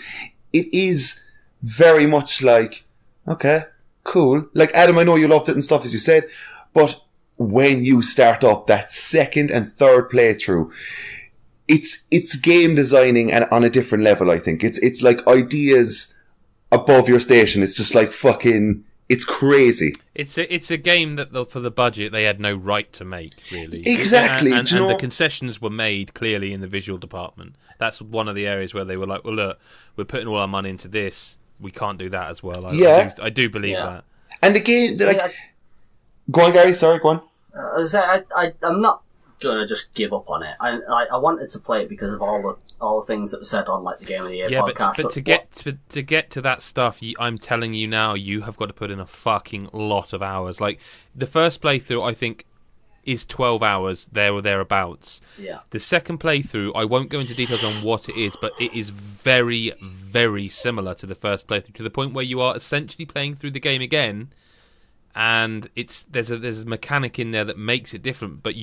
it is very much like, okay, cool. Like, Adam, I know you loved it and stuff, as you said, but when you start up that second and third playthrough, it's game designing and on a different level, I think. It's like ideas above your station. It's just like fucking, it's crazy. It's a game that for the budget they had no right to make, really. Exactly. And the concessions were made clearly in the visual department. That's one of the areas where they were like, well, look, we're putting all our money into this. We can't do that as well. I do believe that. And the game, go on, Gary. Sorry, go on. I'm not gonna just give up on it. I wanted to play it because of all the things that were said on like the Game of the Year podcast. But to get to that stuff, I'm telling you now, you have got to put in a fucking lot of hours. Like the first playthrough, I think, is 12 hours there or thereabouts. Yeah. The second playthrough, I won't go into details on what it is, but it is very, very similar to the first playthrough, to the point where you are essentially playing through the game again. And there's a mechanic in there that makes it different, but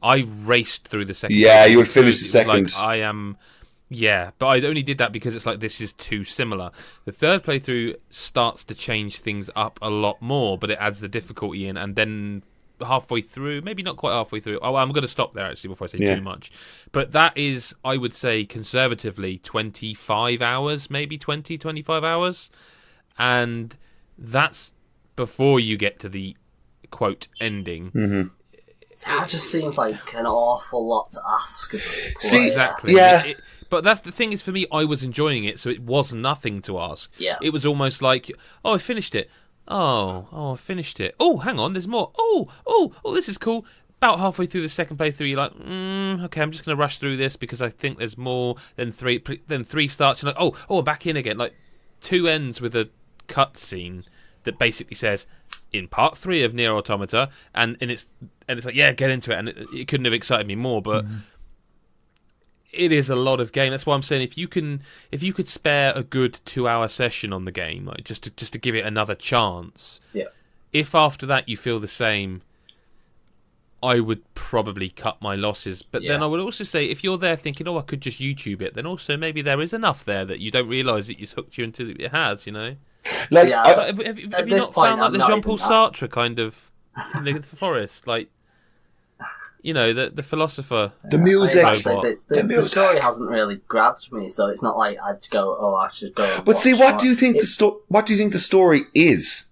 I raced through the second. Yeah, you would finish the second. But I only did that because it's like, this is too similar. The third playthrough starts to change things up a lot more, but it adds the difficulty in, and then halfway through, maybe not quite halfway through. Oh, I'm going to stop there actually before I say too much. But that is, I would say, conservatively 25 hours, maybe 20, 25 hours, and that's before you get to the quote ending. Mm-hmm. That just seems like an awful lot to ask. See, exactly. Yeah. But that's the thing is, for me, I was enjoying it, so it was nothing to ask. Yeah. It was almost like, oh, I finished it. Oh, I finished it. Oh, hang on, there's more. Oh, this is cool. About halfway through the second playthrough, you're like, okay, I'm just going to rush through this because I think there's more. Then three starts. You're like, oh, back in again. Like 2 ends with a cutscene that basically says, in part 3 of NieR Automata, and it's like, yeah, get into it, and it couldn't have excited me more, but it is a lot of game. That's why I'm saying, if you could spare a good 2-hour session on the game, like just to give it another chance. Yeah. If after that you feel the same, I would probably cut my losses. But then I would also say, if you're there thinking, oh, I could just YouTube it, then also maybe there is enough there that you don't realise that it's hooked you until it has, you know? Like, have you not found like the Jean-Paul Sartre kind of in the forest, like, you know, the philosopher, the music, the story hasn't really grabbed me, so it's not like I'd go, oh, I should go. But see, what do you think the story is?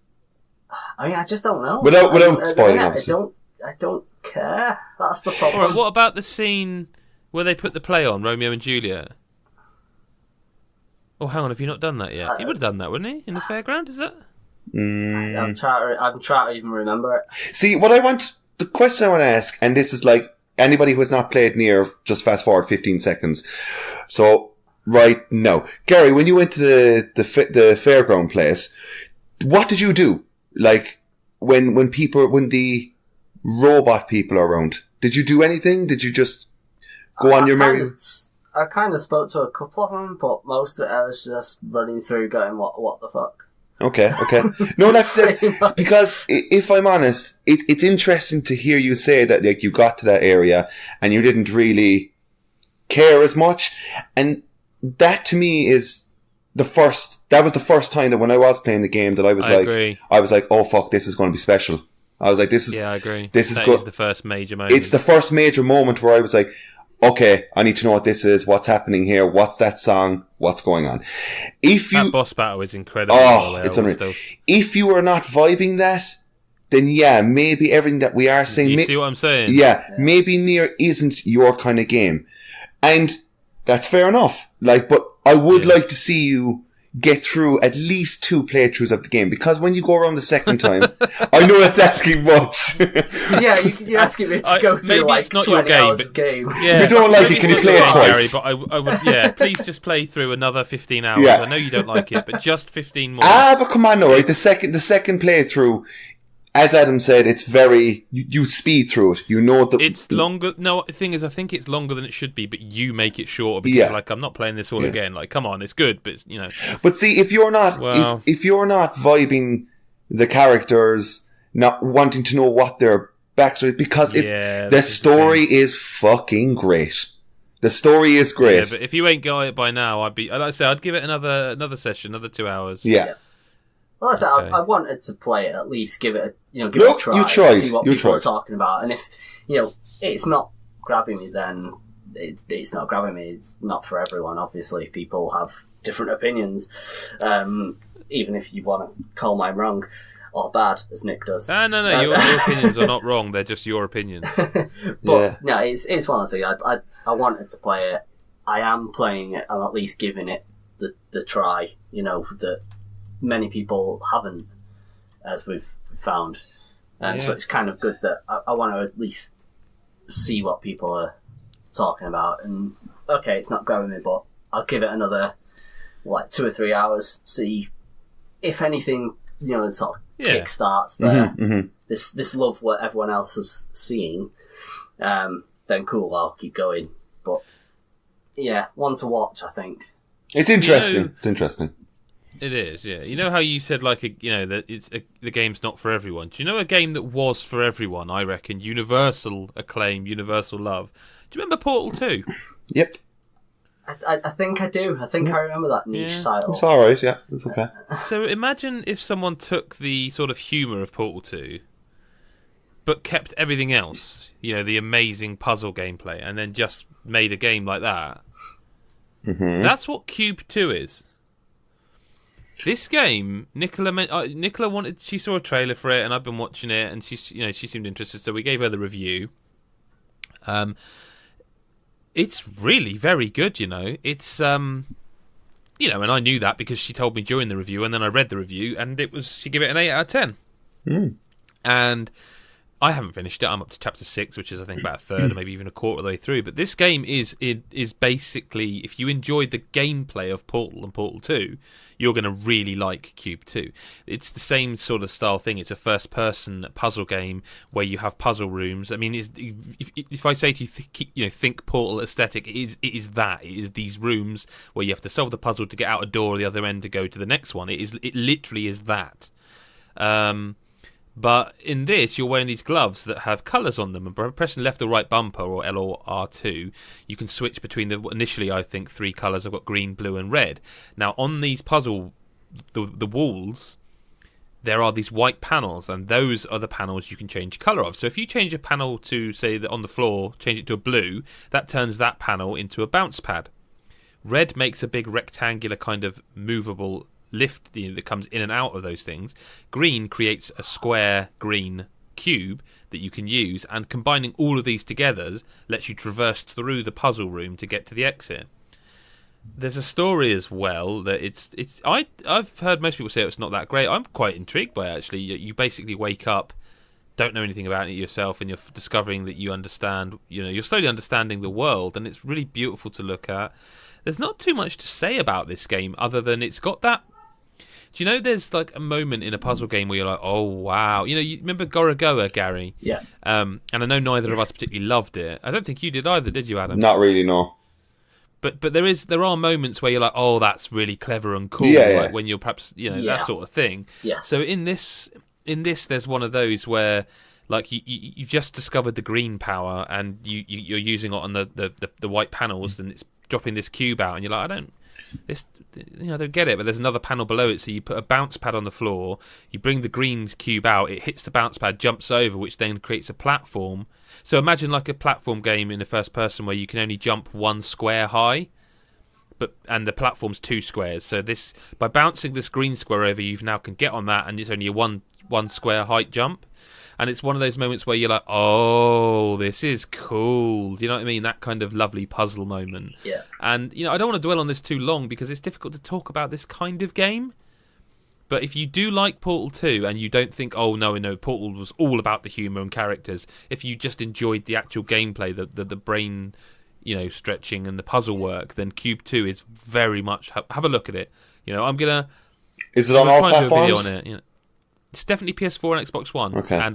I mean, I just don't know. Without spoiling, obviously. I don't care. That's the problem. All right, what about the scene where they put the play on Romeo and Juliet? Oh, hang on, have you not done that yet? He would have done that, wouldn't he? In the fairground, is that? I'm trying to even remember it. See, the question I want to ask, and this is like, anybody who has not played NieR, just fast forward 15 seconds. So, right now. Gary, when you went to the fairground place, what did you do? Like, when the robot people are around, did you do anything? Did you just go on your merry... I kind of spoke to a couple of them, but most of it I was just running through going, what the fuck? Okay. No, that's it. Because if I'm honest, it's interesting to hear you say that, like, you got to that area and you didn't really care as much. And that to me is that was the first time that when I was playing the game that I was like, oh fuck, this is going to be special. I was like, this is... Yeah, I agree. This is the first major moment. It's the first major moment where I was like, okay, I need to know what this is, what's happening here, what's that song, what's going on. That boss battle is incredible. Oh, it's unreal. If you are not vibing that, then yeah, maybe everything that we are saying... You see what I'm saying? Yeah, maybe NieR isn't your kind of game. And that's fair enough. Like, but I would like to see you get through at least 2 playthroughs of the game, because when you go around the second time, I know that's asking much. Yeah, you're asking me to go through like it's not 20 your game, hours of game. Yeah. If you don't like it, can you play it twice? But I would, please just play through another 15 hours. Yeah. I know you don't like it, but just 15 more. But come on, no, right? The second playthrough, as Adam said, it's very... You speed through it. You know that... It's longer... No, the thing is, I think it's longer than it should be, but you make it shorter because you're like, I'm not playing this all again. Like, come on, it's good, but, you know... But see, if you're not... Well, if you're not vibing the characters, not wanting to know what their backstory... Because the story is fucking great. The story is great. Yeah, but if you ain't got it by now, like I say, I'd give it another session, another 2 hours. Yeah. Well, I said I wanted to play it, at least give it a try. You tried. See what people are talking about, and if it's not grabbing me, then it's not grabbing me. It's not for everyone. Obviously, people have different opinions. Even if you want to call mine wrong or bad, as Nick does. No. Your opinions are not wrong. They're just your opinions. But no, it's one of those things. I wanted to play it. I am playing it. I'm at least giving it the try. That many people haven't, as we've found. So it's kind of good that I want to at least see what people are talking about. And okay, it's not grabbing me, but I'll give it another 2 or 3 hours. See if anything, sort of kickstarts this love what everyone else is seeing. Then cool, I'll keep going. But yeah, one to watch, I think. It's interesting. It's interesting. It is, yeah. You know how you said that the game's not for everyone. Do you know a game that was for everyone? I reckon universal acclaim, universal love. Do you remember Portal 2? Yep. I think I do. I think I remember that niche title. It's all right. Yeah, it's okay. So imagine if someone took the sort of humour of Portal 2, but kept everything else. The amazing puzzle gameplay, and then just made a game like that. Mm-hmm. That's what Cube 2 is. This game, Nicola wanted. She saw a trailer for it, and I've been watching it, and she seemed interested, so we gave her the review. It's really very good, It's and I knew that because she told me during the review, and then I read the review, and she gave it an 8 out of 10. And I haven't finished it. I'm up to chapter 6, which is I think about a third or maybe even a quarter of the way through. But this game is basically, if you enjoyed the gameplay of Portal and Portal 2, you're going to really like Cube 2. It's the same sort of style thing. It's a first-person puzzle game where you have puzzle rooms. I mean, if I say to you, think Portal aesthetic, it is that. It is these rooms where you have to solve the puzzle to get out a door at the other end to go to the next one. It literally is that. But in this, you're wearing these gloves that have colours on them, and by pressing left or right bumper, or L or R2, you can switch between initially, I think, 3 colours. I've got green, blue and red. Now, on these the walls, there are these white panels, and those are the panels you can change colour of. So if you change a panel to, say, on the floor, change it to a blue, that turns that panel into a bounce pad. Red makes a big rectangular kind of movable lift that comes in and out of those things. Green creates a square green cube that you can use, and combining all of these together lets you traverse through the puzzle room to get to the exit. There's a story as well that I've heard most people say it's not that great. I'm quite intrigued by it, actually. You basically wake up, don't know anything about it yourself, and you're discovering that you understand, you're slowly understanding the world, and it's really beautiful to look at. There's not too much to say about this game other than it's got that. Do you know there's like a moment in a puzzle game where you're like, oh wow, you remember Gorogoa, Gary? Yeah. And I know neither of us particularly loved it. I don't think you did either, did you, Adam? Not really, no. But there are moments where you're like, oh, that's really clever and cool, like when you're perhaps that sort of thing. Yes. So in this there's one of those where like you've just discovered the green power and you're using it on the white panels, and it's dropping this cube out, and you're like, I don't get it, but there's another panel below it, so you put a bounce pad on the floor, you bring the green cube out, it hits the bounce pad, jumps over, which then creates a platform. So imagine like a platform game in the first person where you can only jump 1 square high, and the platform's 2 squares. So this, by bouncing this green square over, you now can get on that, and it's only a one square height jump. And it's one of those moments where you're like, oh, this is cool. Do you know what I mean? That kind of lovely puzzle moment. Yeah. And, I don't want to dwell on this too long because it's difficult to talk about this kind of game. But if you do like Portal 2 and you don't think, oh, no, Portal was all about the humour and characters, if you just enjoyed the actual gameplay, the brain, stretching and the puzzle work, then Cube 2 is very much... Have a look at it. I'm going to... Is it on all platforms? Do a video on it, It's definitely PS4 and Xbox One. Okay. And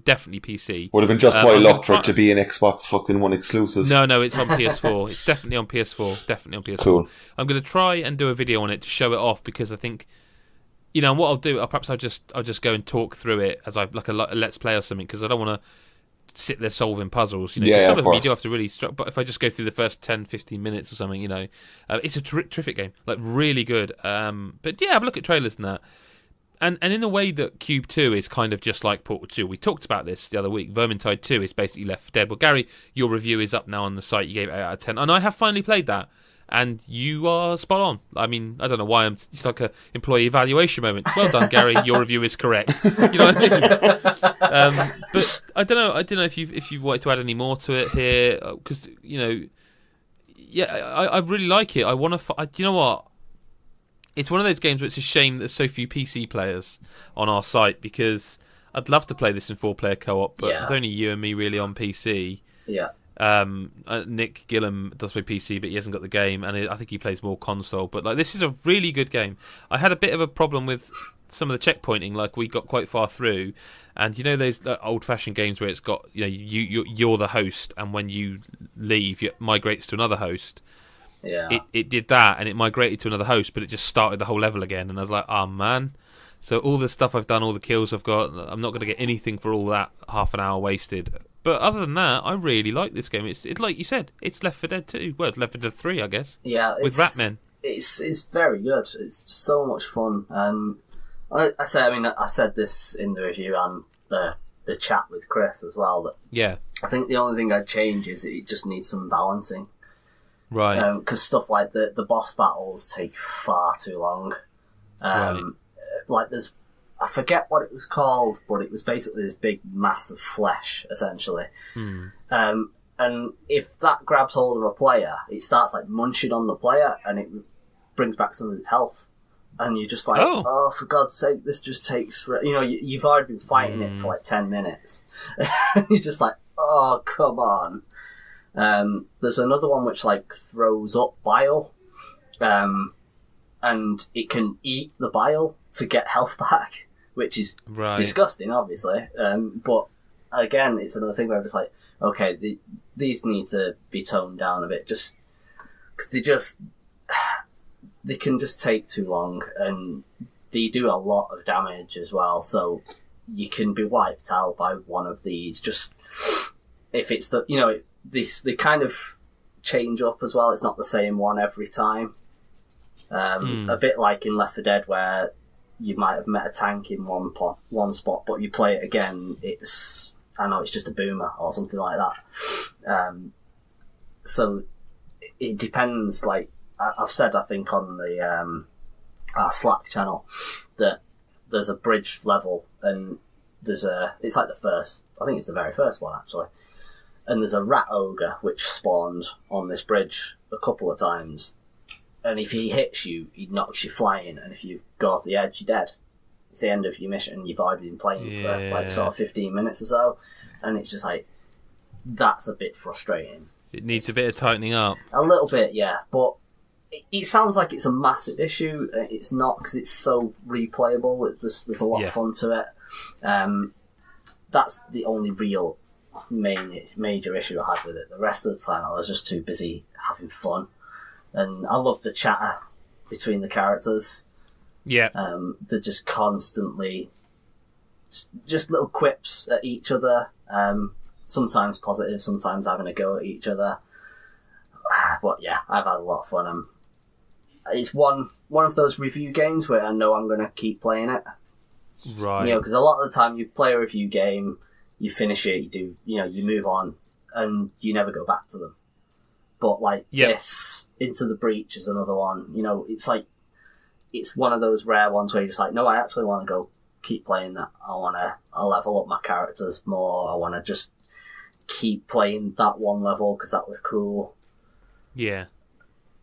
definitely PC. Would have been just why I looked for it to be an Xbox fucking One exclusive. No, it's on PS4. It's definitely on PS4. Definitely on PS4. Cool. I'm going to try and do a video on it to show it off because I think, what I'll do, I'll just go and talk through it as like a Let's Play or something because I don't want to sit there solving puzzles. Some of them you do have to really but if I just go through the first 10-15 minutes or something, it's a terrific game, like really good. But yeah, have a look at trailers and that. And in a way that Cube 2 is kind of just like Portal 2. We talked about this the other week. Vermintide 2 is basically Left 4 Dead. Well, Gary, your review is up now on the site. You gave it 8 out of 10. And I have finally played that. And you are spot on. I mean, I don't know why it's like a employee evaluation moment. Well done, Gary. Your review is correct. You know what I mean? But I don't know. If you wanted to add any more to it here, because I really like it. I want to. You know what? It's one of those games where it's a shame that there's so few PC players on our site because I'd love to play this in 4-player co-op, but there's only you and me really on PC. Yeah. Nick Gillum does play PC, but he hasn't got the game, and I think he plays more console. But like, this is a really good game. I had a bit of a problem with some of the checkpointing. Like, we got quite far through, and those old-fashioned games where it's got you're the host, and when you leave, it migrates to another host. Yeah. It did that, and it migrated to another host, but it just started the whole level again, and I was like, oh man. So all the stuff I've done, all the kills I've got, I'm not going to get anything for all that half an hour wasted. But other than that, I really like this game. It's like you said, it's Left 4 Dead 2. Well, Left 4 Dead 3, I guess. Yeah, with Ratmen. It's very good. It's so much fun. I said this in the review and the chat with Chris as well. That I think the only thing I'd change is it just needs some balancing. Right. Because stuff like the boss battles take far too long. Right. Like I forget what it was called, but it was basically this big mass of flesh, essentially. And if that grabs hold of a player, it starts like munching on the player, and it brings back some of its health. And you're just like, oh for God's sake, this just takes for you've already been fighting it for like 10 minutes. You're just like, oh come on. There's another one which like throws up bile, and it can eat the bile to get health back, which is disgusting, obviously. But again, it's another thing where it's like, okay, these need to be toned down a bit. Just they can just take too long, and they do a lot of damage as well. So you can be wiped out by one of these. Just if it's they kind of change up as well. It's not the same one every time. A bit like in Left 4 Dead, where you might have met a tank in one spot, but you play it again, it's just a boomer or something like that. So it depends. Like I've said, I think on the our Slack channel that there's a bridge level, and it's like I think it's the very first one actually. And there's a rat ogre which spawned on this bridge a couple of times. And if he hits you, he knocks you flying. And if you go off the edge, you're dead. It's the end of your mission. You've already been playing for like sort of 15 minutes or so. And it's just like, that's a bit frustrating. It needs a bit of tightening up. A little bit, yeah. But it sounds like it's a massive issue. It's not, because it's so replayable. There's a lot of fun to it. That's the only real major issue I had with it. The rest of the time I was just too busy having fun, and I love the chatter between the characters. They're just constantly just little quips at each other, sometimes positive, sometimes having a go at each other. But yeah, I've had a lot of fun. It's one of those review games where I know I'm going to keep playing it, right? Because a lot of the time you play a review game, you finish it, you move on, and you never go back to them. But this, Into the Breach is another one. It's like, it's one of those rare ones where you're just like, no, I actually want to go keep playing that. I want to level up my characters more. I want to just keep playing that one level because that was cool. Yeah.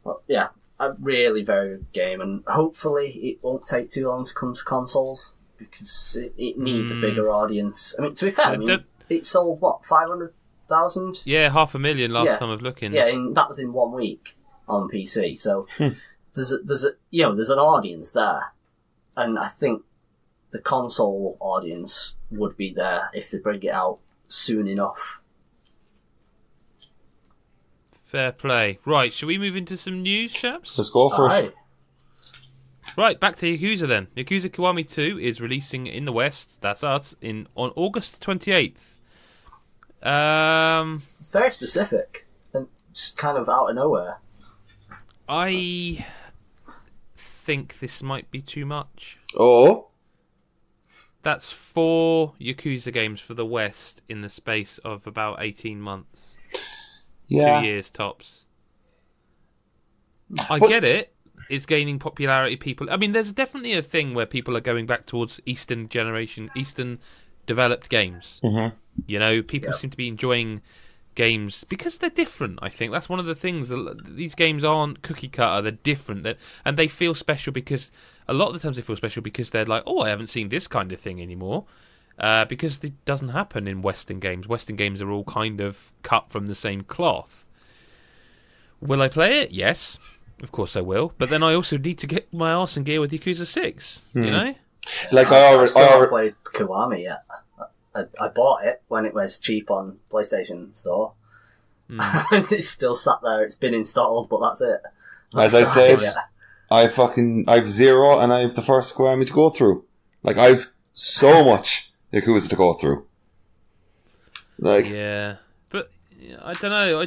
But yeah, a really very good game, and hopefully it won't take too long to come to consoles, because it needs a bigger audience. I mean, to be fair, it sold, 500,000? Yeah, 500,000 last time I was looking. Yeah, and that was in 1 week on PC. So there's an audience there, and I think the console audience would be there if they bring it out soon enough. Fair play. Right, shall we move into some news, chaps? Let's go for it. Right, back to Yakuza then. Yakuza Kiwami 2 is releasing in the West, that's us, on August 28th. It's very specific and just kind of out of nowhere. I think this might be too much. Oh? That's 4 Yakuza games for the West in the space of about 18 months. Yeah. 2 years tops. I get it. It's gaining popularity. People, I mean, there's definitely a thing where people are going back towards Eastern developed games. Mm-hmm. You know, people seem to be enjoying games because they're different. I think that's one of the things. These games aren't cookie cutter; they're different, and they feel special because a lot of the times they feel special because they're like, oh, I haven't seen this kind of thing anymore. Because it doesn't happen in Western games. Western games are all kind of cut from the same cloth. Will I play it? Yes. Of course I will, but then I also need to get my arse in gear with Yakuza 6, you know? Like I've still not played Kiwami yet. I bought it when it was cheap on PlayStation Store. It's still sat there, it's been installed, but that's it. As I said, I've 0 and I have the first Kiwami to go through. Like, I've so much Yakuza to go through. Like, yeah, but I don't know,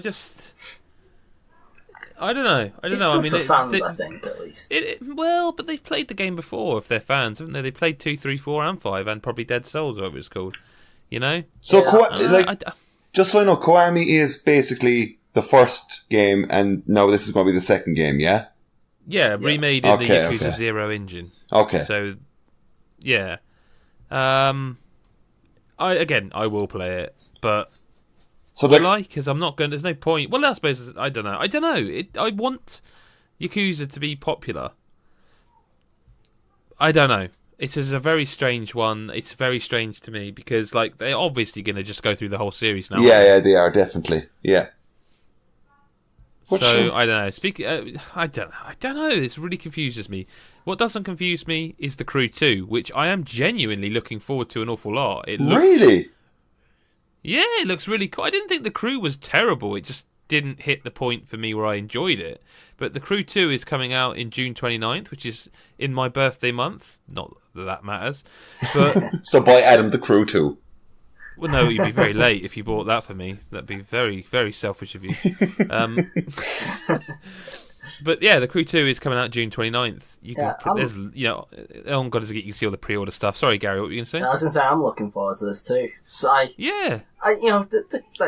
I don't know. It's I good mean, for fans, I think, at least. Well, but they've played the game before if they're fans, haven't they? They played 2, 3, 4, and 5, and probably Dead Souls, or whatever it's called. You know? So, just so I know, Kiwami is basically the first game, and now this is going to be the second game, yeah? Yeah, remade in the Yakuza 0 engine. Okay. So, yeah. I will play it, but... So because I'm not going. There's no point. Well, I suppose I don't know. I want Yakuza to be popular. I don't know. It is a very strange one. It's very strange to me because, like, they're obviously going to just go through the whole series now. Yeah, they are definitely. Yeah. So I don't know. I don't know. This really confuses me. What doesn't confuse me is The Crew 2, which I am genuinely looking forward to an awful lot. Really? Yeah, it looks really cool. I didn't think The Crew was terrible. It just didn't hit the point for me where I enjoyed it. But The Crew 2 is coming out in June 29th, which is in my birthday month. Not that matters. But so buy Adam The Crew 2. Well, no, you'd be very late if you bought that for me. That'd be very, very selfish of you. But yeah, The Crew 2 is coming out June 29th. On God, you can see all the pre-order stuff. Sorry, Gary, what were you going to say? I was going to say, I'm looking forward to this too. So like I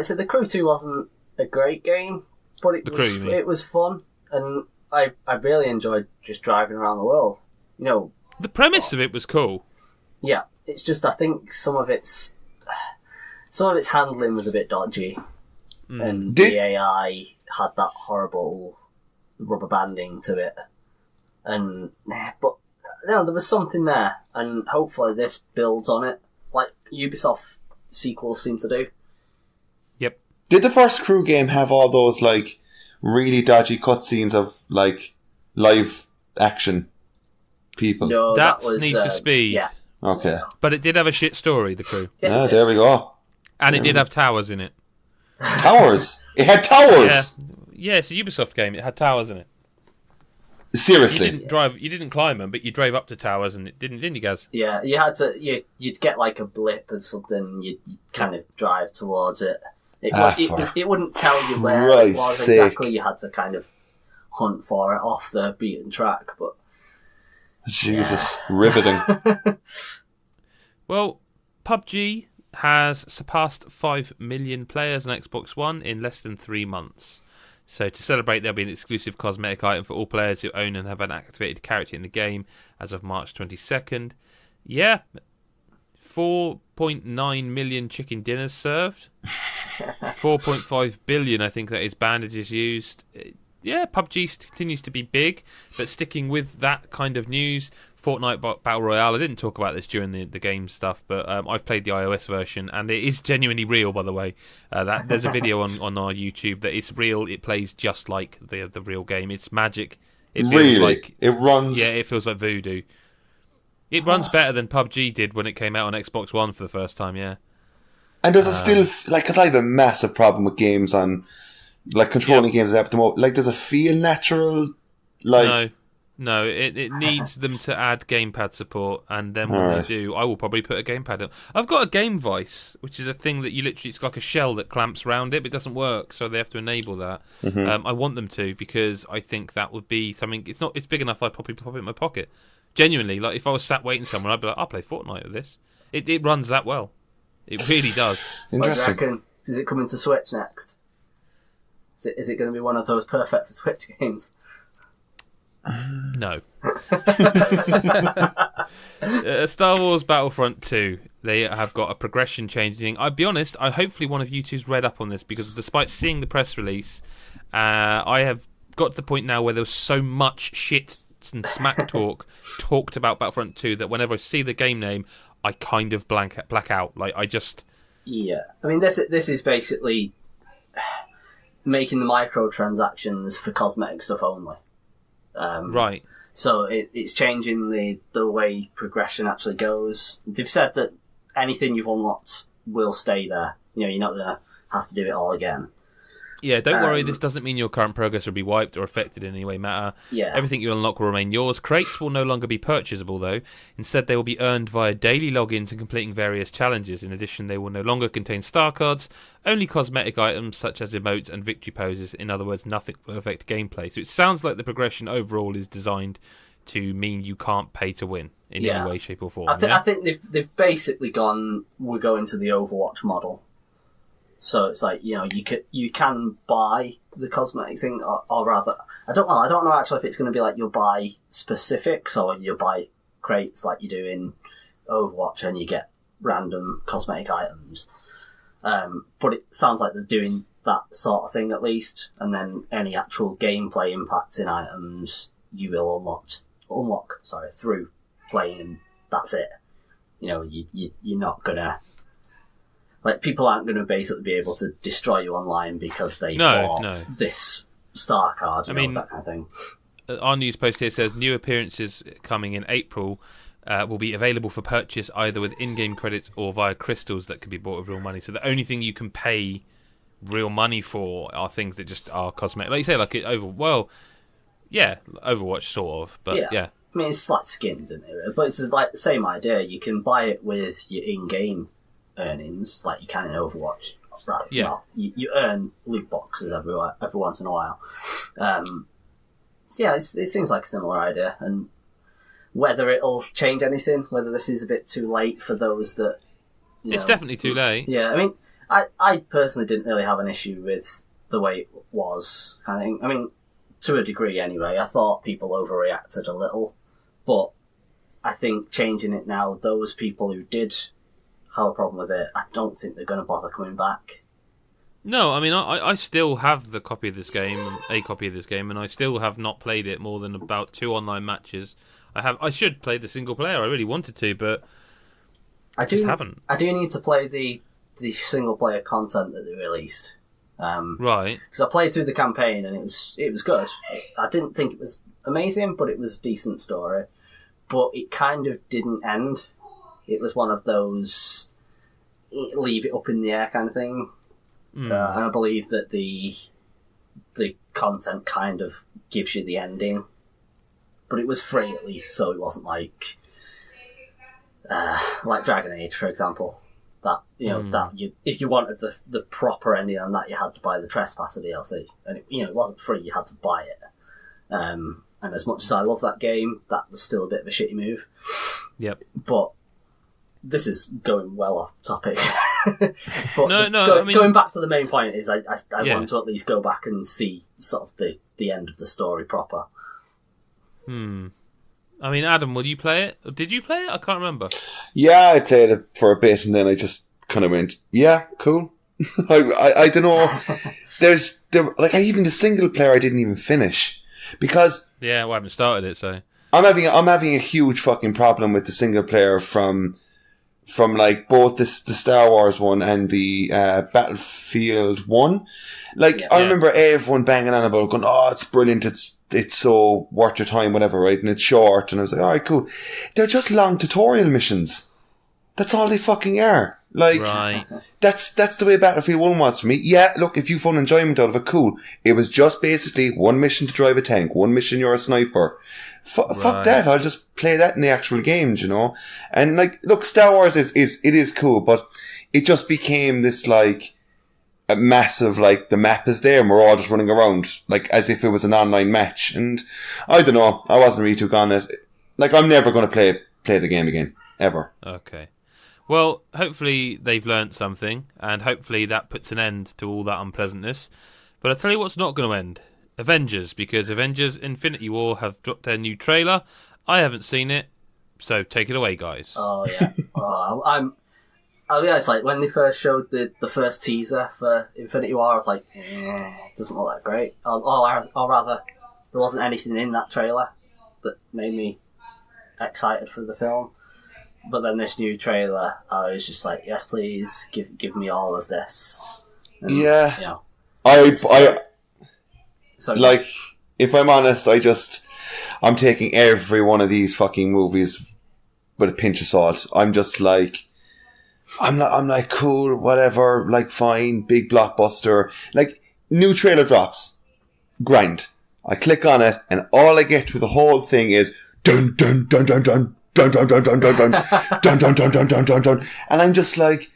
said, The Crew 2 wasn't a great game, but it was fun, and I really enjoyed just driving around the world. You know, the premise of it was cool. Yeah, it's just I think some of its handling was a bit dodgy, and the AI had that horrible rubber banding to it, but there was something there, and hopefully this builds on it, like Ubisoft sequels seem to do. Yep. Did the first Crew game have all those like really dodgy cutscenes of like live action people? No, that's that was Need for Speed. Yeah. Okay. But it did have a shit story, The Crew. Yes, there we go. And it did have towers in it. Towers? It had towers? Yeah, it's a Ubisoft game. It had towers in it. Seriously? You didn't climb them, but you drove up to towers and it didn't you, Gaz? Yeah, you had to. You'd get like a blip or something. You'd kind of drive towards it. It wouldn't tell you where it was exactly. You had to kind of hunt for it off the beaten track. But Jesus, riveting. Well, PUBG has surpassed 5 million players on Xbox One in less than 3 months. So to celebrate, there'll be an exclusive cosmetic item for all players who own and have an activated character in the game as of March 22nd. Yeah, 4.9 million chicken dinners served. 4.5 billion, I think that is, bandages used. Yeah, PUBG continues to be big, but sticking with that kind of news, Fortnite Battle Royale, I didn't talk about this during the game stuff, but I've played the iOS version, and it is genuinely real, by the way. There's a video on our YouTube that it's real. It plays just like the real game. It's magic. It feels really? Like, it runs? Yeah, it feels like voodoo. It runs better than PUBG did when it came out on Xbox One for the first time, yeah. And does it still... Because I have a massive problem with games on... controlling games at the moment. Does it feel natural? No, it needs them to add gamepad support, and then when they do, I will probably put a gamepad in. I've got a game voice, which is a thing that you literally, it's like a shell that clamps around it, but it doesn't work, so they have to enable that. Mm-hmm. I want them to, because I think that would be something, it's big enough I'd probably pop it in my pocket. Genuinely, if I was sat waiting somewhere, I'd be like, I'll play Fortnite with this. It runs that well. It really does. Interesting. Is it coming to Switch next? Is it going to be one of those perfect for Switch games? No. Star Wars Battlefront 2, they have got a progression changing. I'll be honest, hopefully one of you two's read up on this, because despite seeing the press release, I have got to the point now where there's so much shit and smack talked about Battlefront 2 that whenever I see the game name, I kind of black out. Yeah. I mean, this is basically making the microtransactions for cosmetic stuff only. Right. So it's changing the way progression actually goes. They've said that anything you've unlocked will stay there. You're not going to have to do it all again. Yeah, don't worry, this doesn't mean your current progress will be wiped or affected in any way matter. Yeah. Everything you unlock will remain yours. Crates will no longer be purchasable, though. Instead, they will be earned via daily logins and completing various challenges. In addition, they will no longer contain star cards, only cosmetic items such as emotes and victory poses. In other words, nothing will affect gameplay. So it sounds like the progression overall is designed to mean you can't pay to win in any way, shape or form. I think they've basically gone, we're going to the Overwatch model. So it's you can buy the cosmetic thing, or rather, I don't know actually if it's going to be you'll buy specifics or you'll buy crates like you do in Overwatch and you get random cosmetic items. But it sounds like they're doing that sort of thing at least, and then any actual gameplay impacting items you will unlock through playing, and that's it. You're not gonna... people aren't going to basically be able to destroy you online because they bought this star card, that kind of thing. Our news post here says new appearances coming in April will be available for purchase either with in-game credits or via crystals that can be bought with real money. So the only thing you can pay real money for are things that just are cosmetic. Like you say, Overwatch sort of, but yeah. I mean, it's like skins in there, but it's the same idea. You can buy it with your in-game earnings, like you can in Overwatch. Right? Yeah. Well, you earn loot boxes every once in a while. It seems like a similar idea, and whether it'll change anything, whether this is a bit too late for those that... It's definitely too late. Yeah, I mean, I personally didn't really have an issue with the way it was, kind of thing. I mean, to a degree anyway. I thought people overreacted a little, but I think changing it now, those people who did have a problem with it, I don't think they're going to bother coming back. No, I mean, I still have a copy of this game, and I still have not played it more than about 2 online matches. I should play the single player. I really wanted to, but I just haven't. I do need to play the single player content that they released. Right. Because I played through the campaign and it was good. I didn't think it was amazing, but it was a decent story. But it kind of didn't end. It was one of those leave it up in the air kind of thing. And I believe that the content kind of gives you the ending. But it was free at least, so it wasn't like Dragon Age, for example. That if you wanted the proper ending on that, you had to buy the Trespasser DLC, and it wasn't free; you had to buy it. And as much as I love that game, that was still a bit of a shitty move. Yep. But this is going well off topic. Going back to the main point is I want to at least go back and see sort of the end of the story proper. I mean, Adam, will you play it? Did you play it? I can't remember. Yeah, I played it for a bit, and then I just kind of went, yeah, cool. I don't know. Even the single player I didn't even finish because I haven't started it, so I'm having a huge fucking problem with the single player from from like both the Star Wars one and the Battlefield one. Like I remember everyone banging on about it, going, "Oh, it's brilliant! It's so worth your time, whatever, right?" And it's short, and I was like, "All right, cool." They're just long tutorial missions. That's all they fucking are. Like, that's the way Battlefield 1 was for me. Yeah, look, if you found enjoyment out of it, cool. It was just basically one mission to drive a tank, one mission you're a sniper. Fuck that. I'll just play that in the actual games, you know? And like, look, Star Wars is cool, but it just became this like a massive, like, the map is there and we're all just running around, like, as if it was an online match. And I don't know, I wasn't really too on it. Like, I'm never going to play the game again. Ever. Okay. Well, hopefully they've learnt something, and hopefully that puts an end to all that unpleasantness. But I'll tell you what's not going to end. Avengers, because Avengers Infinity War have dropped their new trailer. I haven't seen it, so take it away, guys. Oh, yeah. I'll be honest, like, when they first showed the first teaser for Infinity War, I was like, it doesn't look that great. Or rather, there wasn't anything in that trailer that made me excited for the film. But then this new trailer, I was just like, yes, please, give me all of this. And, yeah. You know, like, if I'm honest, I'm taking every one of these fucking movies with a pinch of salt. I'm just like, I'm like, cool, whatever, like, fine, big blockbuster. Like, new trailer drops. Grind. I click on it, and all I get through the whole thing is, dun, dun, dun, dun, dun. Dun dun dun dun dun dun dun dun dun dun dun dun dun, and I'm just like,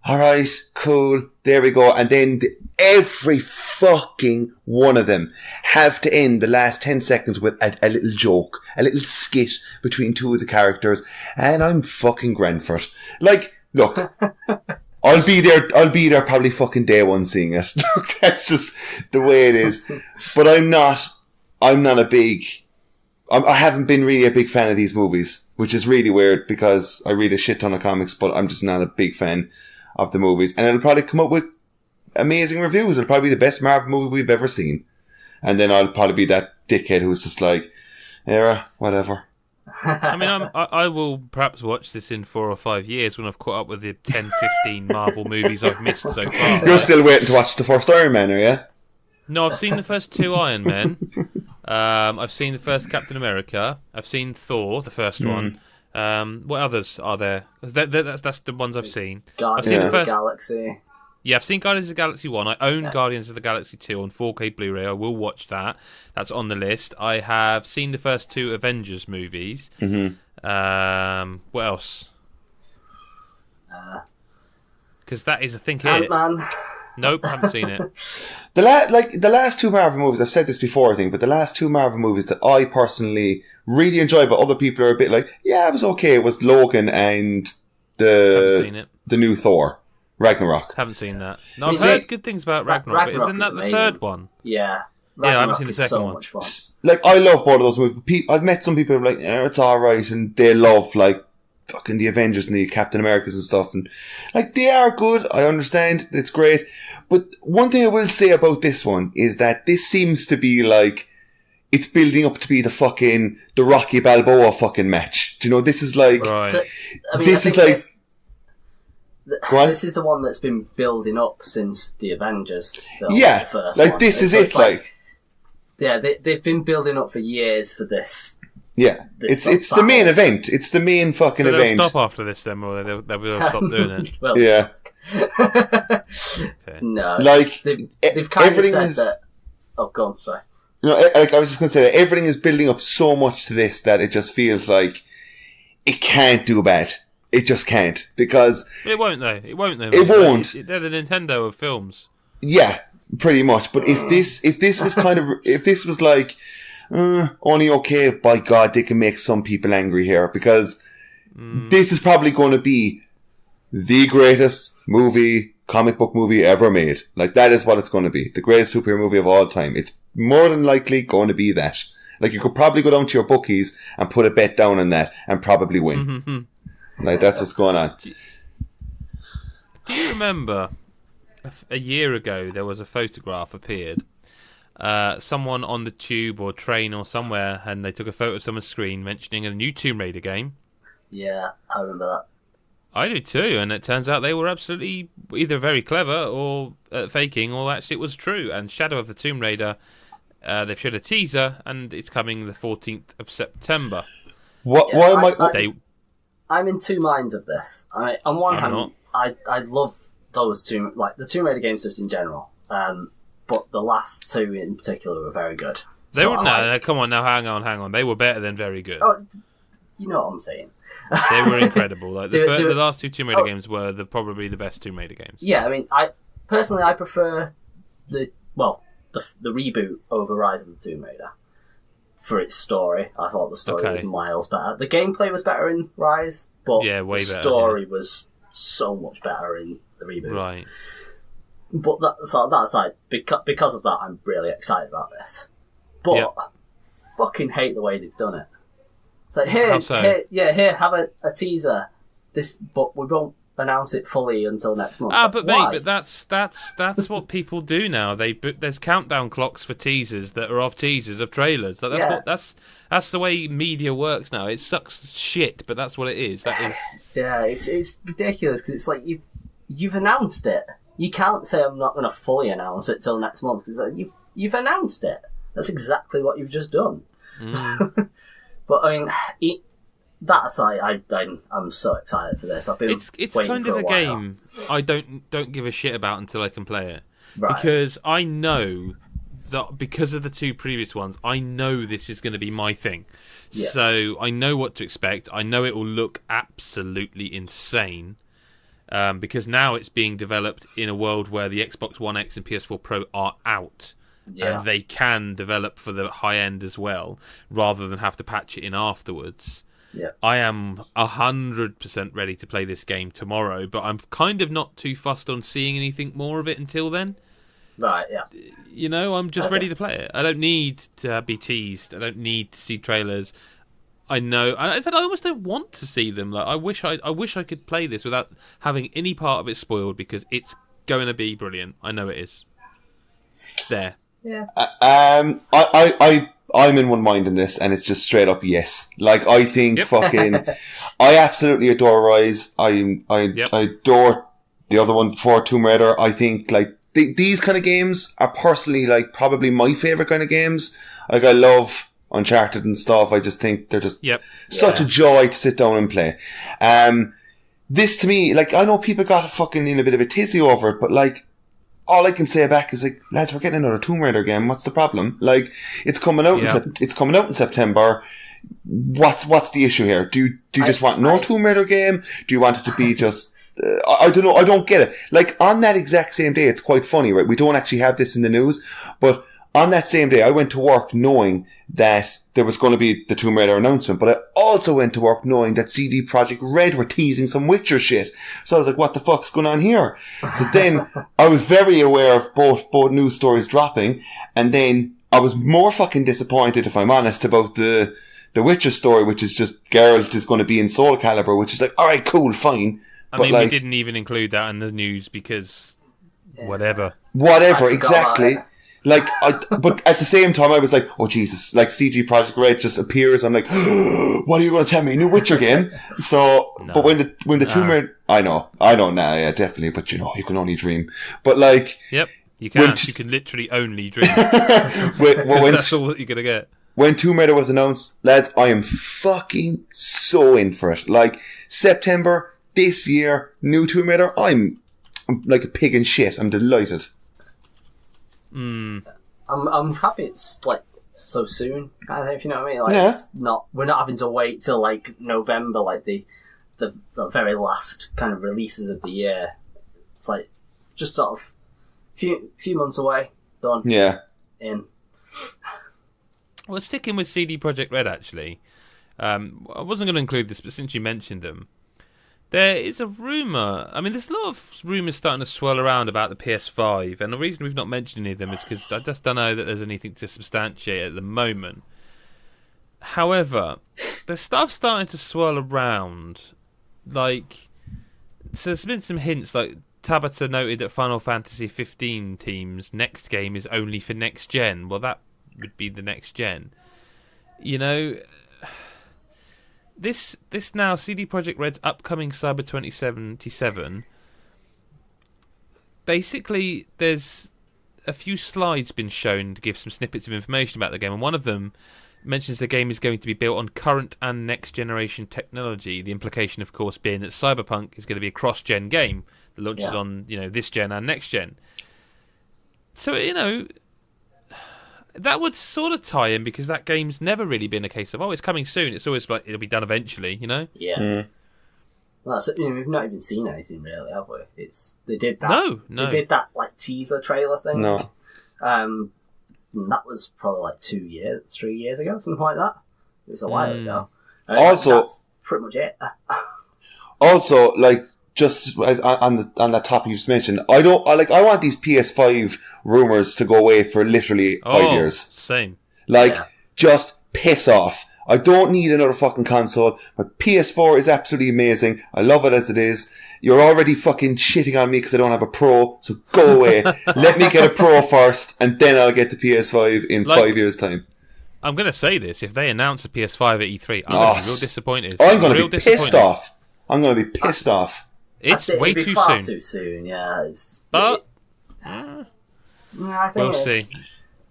all right, cool, there we go. And then every fucking one of them have to end the last 10 seconds with a little joke, a little skit between two of the characters, and I'm fucking grand for it. Like, look, I'll be there probably fucking day one seeing it. That's just the way it is. But I'm not a big. I haven't been really a big fan of these movies, which is really weird because I read a shit ton of comics, but I'm just not a big fan of the movies. And it'll probably come up with amazing reviews. It'll probably be the best Marvel movie we've ever seen. And then I'll probably be that dickhead who's just like, yeah, whatever. I mean, I will perhaps watch this in 4 or 5 years when I've caught up with the 10, 15 Marvel movies I've missed so far. You're still waiting to watch the first Iron Man, are you? No, I've seen the first 2 Iron Men. I've seen the first Captain America. I've seen Thor, the first one. What others are there? That's the ones I've seen. Guardians of the Galaxy. Yeah, I've seen Guardians of the Galaxy 1. I own Guardians of the Galaxy 2 on 4K Blu-ray. I will watch that. That's on the list. I have seen the first 2 Avengers movies. Mm-hmm. What else? Because that is, I think, Ant-Man. Nope, haven't seen it. The last 2 Marvel movies, I've said this before, I think, but the last 2 Marvel movies that I personally really enjoy, but other people are a bit like, yeah, it was okay, it was Logan and the new Thor, Ragnarok. Haven't seen that. No, I've heard good things about Ragnarok, but isn't that the third one? Yeah. Ragnarok, I haven't seen the second one. Much fun. Like, I love both of those movies. I've met some people who are like, yeah, it's alright, and they love, like, fucking the Avengers and the Captain Americas and stuff, and like, they are good, I understand, it's great, but one thing I will say about this one is that this seems to be like, it's building up to be the Rocky Balboa fucking match. Do you know, this is like, So, I mean, this is like, this is the one that's been building up since the Avengers film. Yeah, the first like one. this is it, like. Yeah, they've been building up for years for this. Yeah, it's the main event. It's the main fucking event. They'll stop after this then, or they'll stop doing it. Well, yeah. Okay. No, like they've kind of said that. Oh, go on, sorry. You know, like I was just going to say that everything is building up so much to this that it just feels like it can't do bad. It just can't, because it won't though. It won't though. It won't. They're the Nintendo of films. Yeah, pretty much. But if this was kind of if this was like. Only okay, by God, they can make some people angry here, because this is probably going to be the greatest comic book movie ever made. Like, that is what it's going to be. The greatest superhero movie of all time. It's more than likely going to be that. Like, you could probably go down to your bookies and put a bet down on that and probably win. Like, that's what's going on. Do you remember a year ago there was a photograph appeared? Someone on the tube or train or somewhere, and they took a photo of someone's screen mentioning a new Tomb Raider game. Yeah, I remember that. I do too, and it turns out they were absolutely either very clever or faking, or actually it was true. And Shadow of the Tomb Raider, they've showed a teaser, and it's coming the 14th of September. I'm in two minds of this. On one hand, I love those two, like the Tomb Raider games just in general, but the last two in particular were very good. Come on now, hang on. They were better than very good. Oh, you know what I'm saying. They were incredible. Like the last two Tomb Raider games were probably the best Tomb Raider games. Yeah, I mean, I prefer the reboot over Rise of the Tomb Raider for its story. I thought the story was miles better. The gameplay was better in Rise, but the story was so much better in the reboot. Right. But that aside, because of that, I'm really excited about this. But fucking hate the way they've done it. It's like, here, have a teaser. But we won't announce it fully until next month. But that's what people do now. There's countdown clocks for teasers that are of teasers of trailers. That's the way media works now. It sucks shit, but that's what it is. That is. Yeah, it's ridiculous because it's like you've announced it. You can't say I'm not going to fully announce it till next month. It's like you've announced it. That's exactly what you've just done. Mm. But I mean, that aside, I'm so excited for this. I've been it's waiting kind for of a while. game I don't give a shit about until I can play it, right. Because I know that because of the two previous ones, I know this is going to be my thing. Yeah. So I know what to expect. I know it will look absolutely insane. Because now it's being developed in a world where the Xbox One X and PS4 Pro are out. Yeah. And they can develop for the high end as well, rather than have to patch it in afterwards. Yeah. I am 100% ready to play this game tomorrow, but I'm kind of not too fussed on seeing anything more of it until then. Right, yeah. You know, I'm just ready to play it. I don't need to be teased. I don't need to see trailers. I know. In fact, I almost don't want to see them. Like, I wish I could play this without having any part of it spoiled, because it's going to be brilliant. I know it is. There. Yeah. I'm in one mind in this, and it's just straight up yes. Like, I think fucking, I absolutely adore Rise. I adore the other one before, Tomb Raider. I think like these kind of games are personally like probably my favorite kind of games. Like, I love Uncharted and stuff. I just think they're just such a joy to sit down and play. This to me, like, I know people got fucking in a bit of a tizzy over it, but like, all I can say back is like, lads, we're getting another Tomb Raider game. What's the problem? Like, it's coming out. It's coming out in September. What's the issue here? Do you just want no Tomb Raider game? Do you want it to be just? I don't know. I don't get it. Like, on that exact same day, it's quite funny, right? We don't actually have this in the news, but on that same day, I went to work knowing that there was going to be the Tomb Raider announcement, but I also went to work knowing that CD Projekt Red were teasing some Witcher shit. So I was like, what the fuck's going on here? So then I was very aware of both news stories dropping, and then I was more fucking disappointed, if I'm honest, about the Witcher story, which is just Geralt is going to be in Soul Calibur, which is like, alright, cool, fine. We didn't even include that in the news because whatever, exactly. Like, but at the same time, I was like, oh Jesus, like CG Projekt Red just appears. I'm like, what are you going to tell me? New Witcher game? So, no. But when the Tomb Raider, I know, nah, yeah, definitely. But you know, you can only dream. But like, yep, you can. You can literally only dream. That's all that you're gonna get. When Tomb Raider was announced, lads, I am fucking so in for it. Like, September this year, new Tomb Raider. I'm like a pig in shit. I'm delighted. Mm. I'm happy it's like so soon. I think, if you know what I mean. Like, it's not. We're not having to wait till like November, like the very last kind of releases of the year. It's like just sort of few months away. Done. Yeah. In. Well, sticking with CD Projekt Red, actually, I wasn't going to include this, but since you mentioned them, there is a rumour. I mean, there's a lot of rumours starting to swirl around about the PS5, and the reason we've not mentioned any of them is because I just don't know that there's anything to substantiate at the moment. However, there's stuff starting to swirl around. Like, so there's been some hints, like Tabata noted that Final Fantasy 15 team's next game is only for next gen. Well, that would be the next gen. You know, this now CD Projekt Red's upcoming Cyber 2077. Basically, there's a few slides been shown to give some snippets of information about the game, and one of them mentions the game is going to be built on current and next generation technology. The implication, of course, being that Cyberpunk is going to be a cross-gen game that launches on this gen and next gen. So that would sort of tie in, because that game's never really been a case of it's coming soon. It's always like it'll be done eventually. Yeah. Well, we've not even seen anything really, have we? They did that. No. They did that like teaser trailer thing. No. And that was probably like 3 years ago, something like that. It was a while ago. Also, that's pretty much it. Also, like, just as on that topic you just mentioned, I want these PS5 rumors to go away for literally 5 years. Same. Just piss off. I don't need another fucking console. My PS4 is absolutely amazing. I love it as it is. You're already fucking shitting on me because I don't have a Pro, so go away. Let me get a Pro first, and then I'll get the PS5 in 5 years' time. I'm going to say this. If they announce a PS5 at E3, I'm going to be real disappointed. I'm going to be pissed off. I'm going to be pissed off. It's way too soon. Too soon, yeah. But I think we'll see.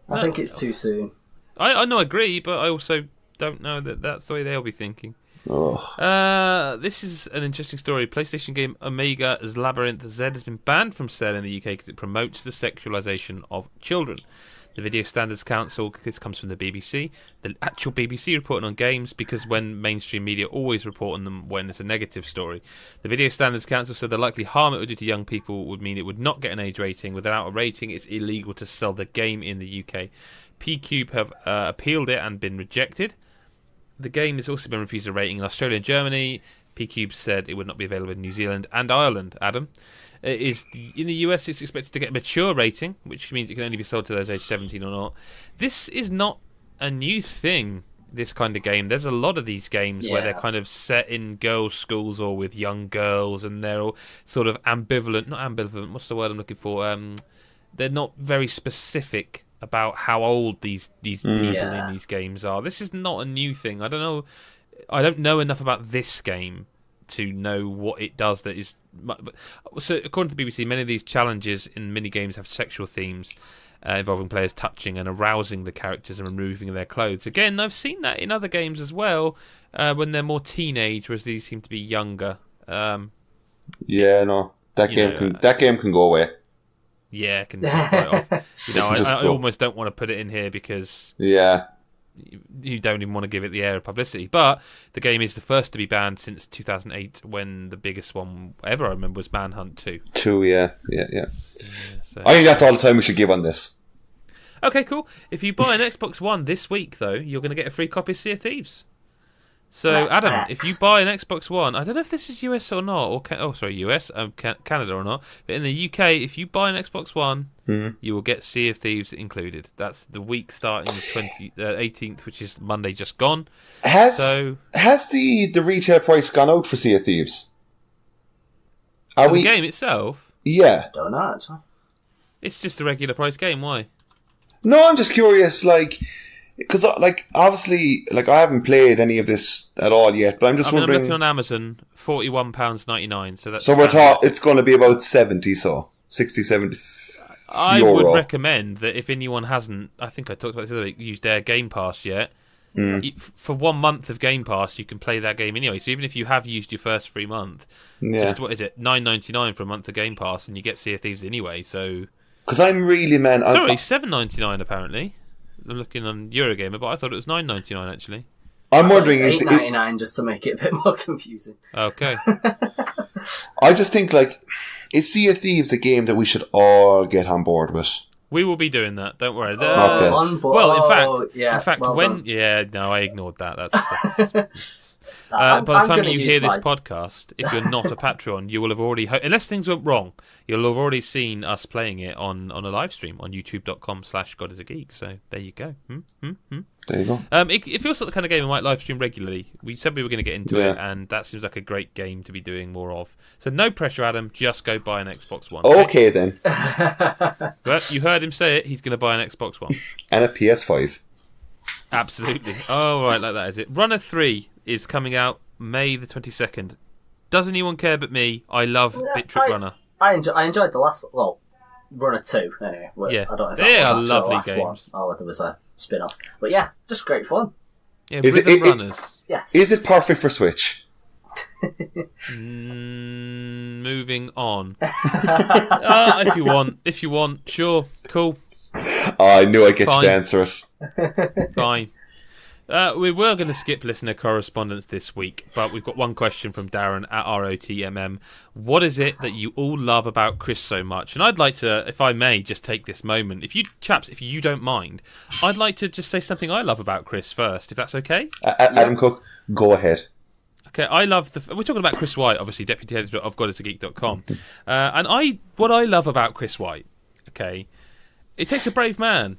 I think it's too soon. I agree, but I also don't know that that's the way they'll be thinking. This is an interesting story. PlayStation game Omega's Labyrinth Z has been banned from sale in the UK because it promotes the sexualization of children. The Video Standards Council, this comes from the BBC, the actual BBC reporting on games, because when mainstream media always report on them when it's a negative story. The Video Standards Council said the likely harm it would do to young people would mean it would not get an age rating. Without a rating, it's illegal to sell the game in the UK. P-Cube have appealed it and been rejected. The game has also been refused a rating in Australia and Germany. P-Cube said it would not be available in New Zealand and Ireland. Adam? In the US, it's expected to get a mature rating, which means it can only be sold to those aged 17 or not. This is not a new thing, this kind of game. There's a lot of these games where they're kind of set in girls' schools or with young girls, and they're all sort of ambivalent. Not ambivalent, what's the word I'm looking for? They're not very specific about how old these people in these games are. This is not a new thing. I don't know enough about this game to know what it does that is... So, according to the BBC, many of these challenges in mini-games have sexual themes involving players touching and arousing the characters and removing their clothes. Again, I've seen that in other games as well, when they're more teenage, whereas these seem to be younger. That game can go away. Yeah, it can go right off. I almost don't want to put it in here because... you don't even want to give it the air of publicity. But the game is the first to be banned since 2008, when the biggest one ever I remember was Manhunt 2. So, I think that's all the time we should give on this. Okay, cool. If you buy an Xbox One this week, though, you're going to get a free copy of Sea of Thieves. So, Adam, if you buy an Xbox One, I don't know if this is US or not, US, Canada or not, but in the UK, if you buy an Xbox One, you will get Sea of Thieves included. That's the week starting the 18th, which is Monday just gone. Has the retail price gone out for Sea of Thieves? The game itself? Yeah. I don't know, actually. It's just a regular price game, why? No, I'm just curious, because, obviously, I haven't played any of this at all yet, but I'm just wondering... I'm looking on Amazon, £41.99, so that's... So we're talking, it's going to be about 70, 60, 70 I Euro. would recommend that if anyone hasn't, I think I talked about this the other week, used their Game Pass yet, for 1 month of Game Pass, you can play that game anyway. So even if you have used your first free month, just, what is it, $9.99 for a month of Game Pass, and you get Sea of Thieves anyway, so... Because I'm really, man... Sorry, $7.99 apparently. I'm looking on Eurogamer, but I thought it was $9.99 actually. I'm wondering... It's $8.99 just to make it a bit more confusing. Okay. I just think, is Sea of Thieves a game that we should all get on board with? We will be doing that, don't worry. Okay. On board. Well, in fact, well when... done. Yeah, no, I ignored that. That's by the time you hear this podcast, if you're not a Patreon, you will have already... Unless things went wrong, you'll have already seen us playing it on a live stream on youtube.com/GodIsAGeek. So there you go. There you go. It feels like the kind of game we might live stream regularly. We said we were going to get into it, and that seems like a great game to be doing more of. So no pressure, Adam. Just go buy an Xbox One. Okay then. But you heard him say it. He's going to buy an Xbox One. And a PS5. Absolutely. Oh, right, like that, is it? Runner 3 is coming out May the 22nd. Does anyone care but me? I love Bit Trip Runner. I enjoyed the last one. Well, Runner 2, anyway. Yeah. I don't know if They that are was lovely the last games. one. Oh, it was a spin-off. But yeah, just great fun. Yeah, Is Rhythm it- Runners. Yes. Is it perfect for Switch? Moving on. If you want, sure, cool, Oh, I knew I'd get you Fine. to answer it. fine. We were going to skip listener correspondence this week, but we've got one question from Darren at ROTMM. What is it that you all love about Chris so much? And I'd like to, if I may, just take this moment. If you don't mind, I'd like to just say something I love about Chris first, if that's okay. Adam Cook, go ahead. Okay, I love we're talking about Chris White, obviously, deputy editor of GodIsAGeek.com. And what I love about Chris White, okay, it takes a brave man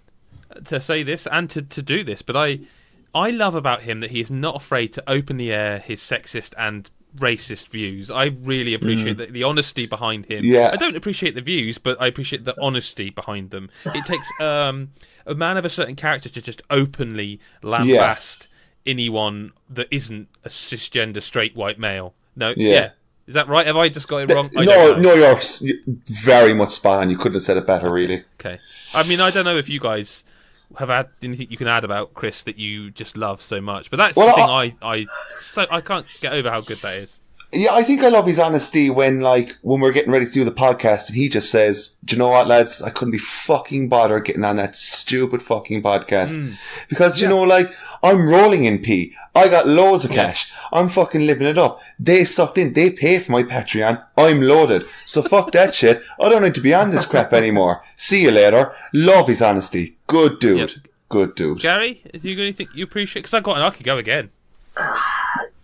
to say this and to do this, but I love about him that he is not afraid to openly air his sexist and racist views. I really appreciate the honesty behind him. Yeah. I don't appreciate the views, but I appreciate the honesty behind them. It takes a man of a certain character to just openly lambaste anyone that isn't a cisgender straight white male. No, yeah. Is that right? Have I just got it wrong? I don't know. No, you're very much spot on. You couldn't have said it better, really. Okay. I mean, I don't know if you guys have had anything you can add about Chris that you just love so much, but that's the thing I can't get over how good that is. Yeah, I think I love his honesty when we're getting ready to do the podcast and he just says, do you know what, lads? I couldn't be fucking bothered getting on that stupid fucking podcast. Because, you know, I'm rolling in pee. I got loads of cash. I'm fucking living it up. They sucked in. They pay for my Patreon. I'm loaded. So fuck that shit. I don't need to be on this crap anymore. See you later. Love his honesty. Good dude. Yep. Good dude. Gary, is you anything you appreciate? Because I could go again.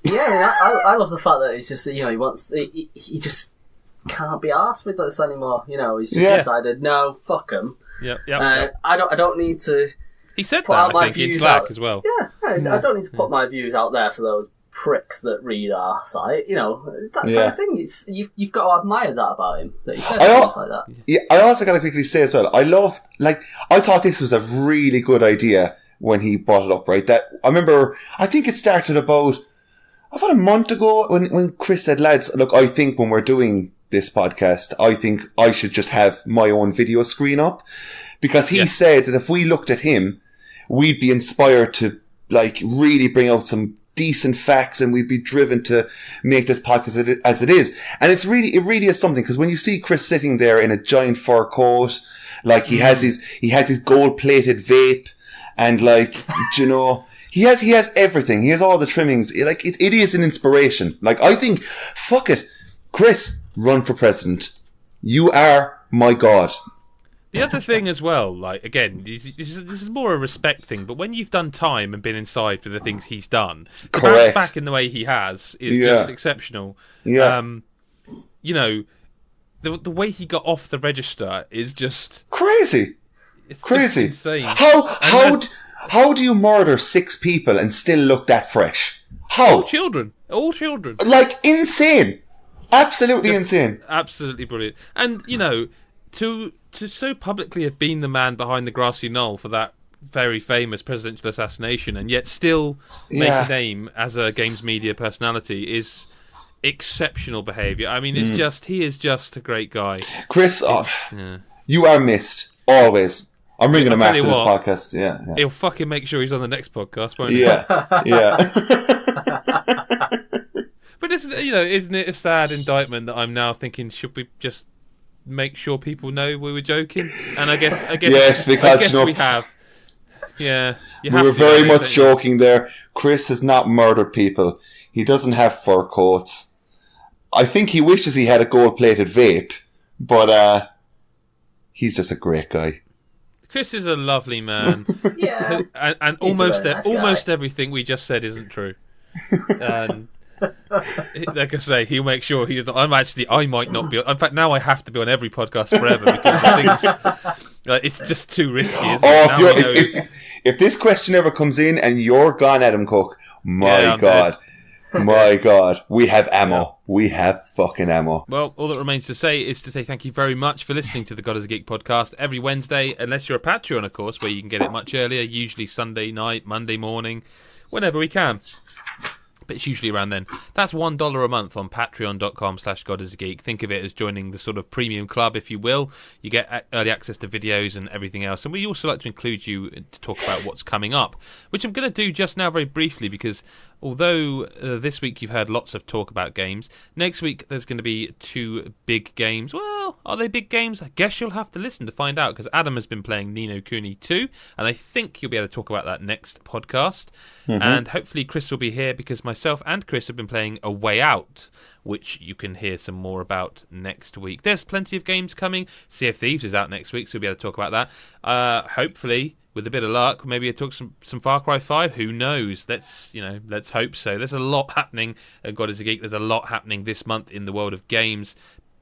Yeah, I love the fact that it's just that, you know, he just can't be arsed with this anymore. You know, he's just decided, no, fuck him. Yep. I don't need to. He said put that, out my I think, in views Slack out, as well. Yeah, I don't need to put my views out there for those pricks that read our site. You know, that kind of thing. It's you've got to admire that about him, that he says things like that. Yeah, I also got to quickly say as well, I thought this was a really good idea when he brought it up, right? That I remember, I think it started about a month ago when Chris said, lads, look, I think when we're doing this podcast, I think I should just have my own video screen up. Because he said that if we looked at him, we'd be inspired to really bring out some decent facts and we'd be driven to make this podcast as it is. And it really is something, because when you see Chris sitting there in a giant fur coat, he has his gold plated vape and you know, he has everything. He has all the trimmings. It is an inspiration. I think, fuck it. Chris, run for president. You are my God. The other thing as well, again, this is more a respect thing, but when you've done time and been inside for the things he's done, to bounce back in the way he has is just exceptional. Yeah. You know, the way he got off the register is just crazy. It's crazy. Just insane. How do you murder 6 people and still look that fresh? How? All children. Insane. Absolutely insane. Absolutely brilliant. And, you know, to so publicly have been the man behind the grassy knoll for that very famous presidential assassination and yet still make a name as a games media personality is exceptional behaviour. I mean, he is just a great guy. Chris, you are missed. Always. I'm ringing him after this podcast. Yeah. He'll fucking make sure he's on the next podcast, won't he? Yeah. But isn't it a sad indictment that I'm now thinking, should we just make sure people know we were joking? And I guess yes, because we have. Yeah, we were very much joking there. Chris has not murdered people. He doesn't have fur coats. I think he wishes he had a gold-plated vape, but he's just a great guy. Chris is a lovely man. Yeah, and almost everything we just said isn't true. And like I say, he'll make sure he's not. I might not be. In fact, now I have to be on every podcast forever because it's just too risky. Isn't it? If this question ever comes in and you're gone, Adam Cook, my God, we have ammo. Yeah. We have fucking ammo. Well, all that remains to say is to say thank you very much for listening to the God is a Geek podcast every Wednesday, unless you're a Patreon, of course, where you can get it much earlier, usually Sunday night, Monday morning, whenever we can. But it's usually around then. That's $1 a month on patreon.com/GodIsAGeek. Think of it as joining the sort of premium club, if you will. You get early access to videos and everything else. And we also like to include you to talk about what's coming up, which I'm going to do just now very briefly, because although this week you've heard lots of talk about games, next week there's going to be 2 big games. Well, are they big games? I guess you'll have to listen to find out, because Adam has been playing Ni no Kuni 2, and I think you'll be able to talk about that next podcast. And hopefully Chris will be here, because myself and Chris have been playing A Way Out, which you can hear some more about next week. There's plenty of games coming. Sea of Thieves is out next week, so we'll be able to talk about that. Hopefully, with a bit of luck, maybe I'll talk some Far Cry 5. Who knows? Let's hope so. There's a lot happening at God is a Geek. There's a lot happening this month in the world of games,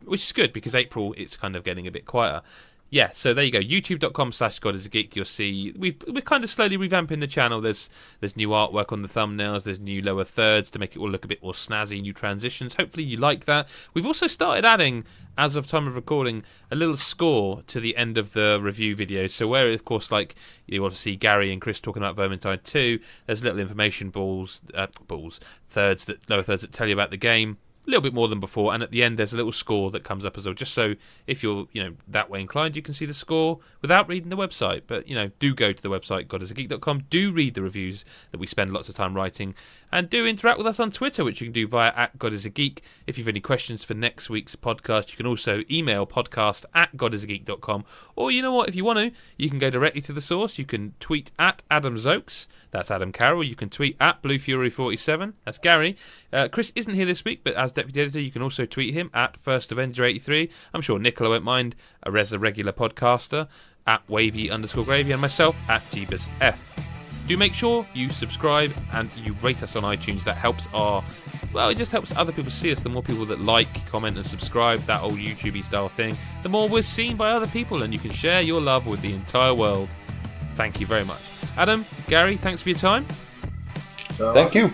which is good, because April it's kind of getting a bit quieter. Yeah, so there you go. YouTube.com/GodIsAGeek. You'll see we're kind of slowly revamping the channel. There's new artwork on the thumbnails. There's new lower thirds to make it all look a bit more snazzy. New transitions. Hopefully you like that. We've also started adding, as of time of recording, a little score to the end of the review videos. So where, of course, like you want to see Gary and Chris talking about Vermintide 2, there's little information lower thirds that tell you about the game. A little bit more than before, and at the end there's a little score that comes up as well, just so if you're that way inclined, you can see the score without reading the website. But do go to the website godisageek.com, do read the reviews that we spend lots of time writing, and do interact with us on Twitter, which you can do via @godisageek. If you've any questions for next week's podcast, you can also email podcast@godisageek.com, or you know what, if you want to, you can go directly to the source. You can tweet @AdamZokes, that's Adam Carroll. You can tweet @BlueFury47, that's Gary. Chris isn't here this week, but as Deputy Editor, you can also tweet him @FirstAvenger83. I'm sure Nicola won't mind, as a regular podcaster, @Wavy_Gravy, and myself @JeebusF. Do make sure you subscribe and you rate us on iTunes. That helps it just helps other people see us. The more people that like, comment and subscribe, that old YouTube-y style thing, the more we're seen by other people, and you can share your love with the entire world. Thank you very much. Adam, Gary, thanks for your time. Thank you.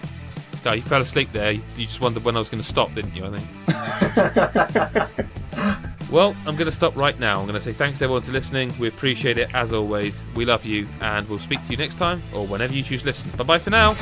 Oh, you fell asleep there. You just wondered when I was going to stop, didn't you, I think? Well, I'm going to stop right now. I'm going to say thanks everyone for listening. We appreciate it as always. We love you, and we'll speak to you next time or whenever you choose to listen. Bye-bye for now.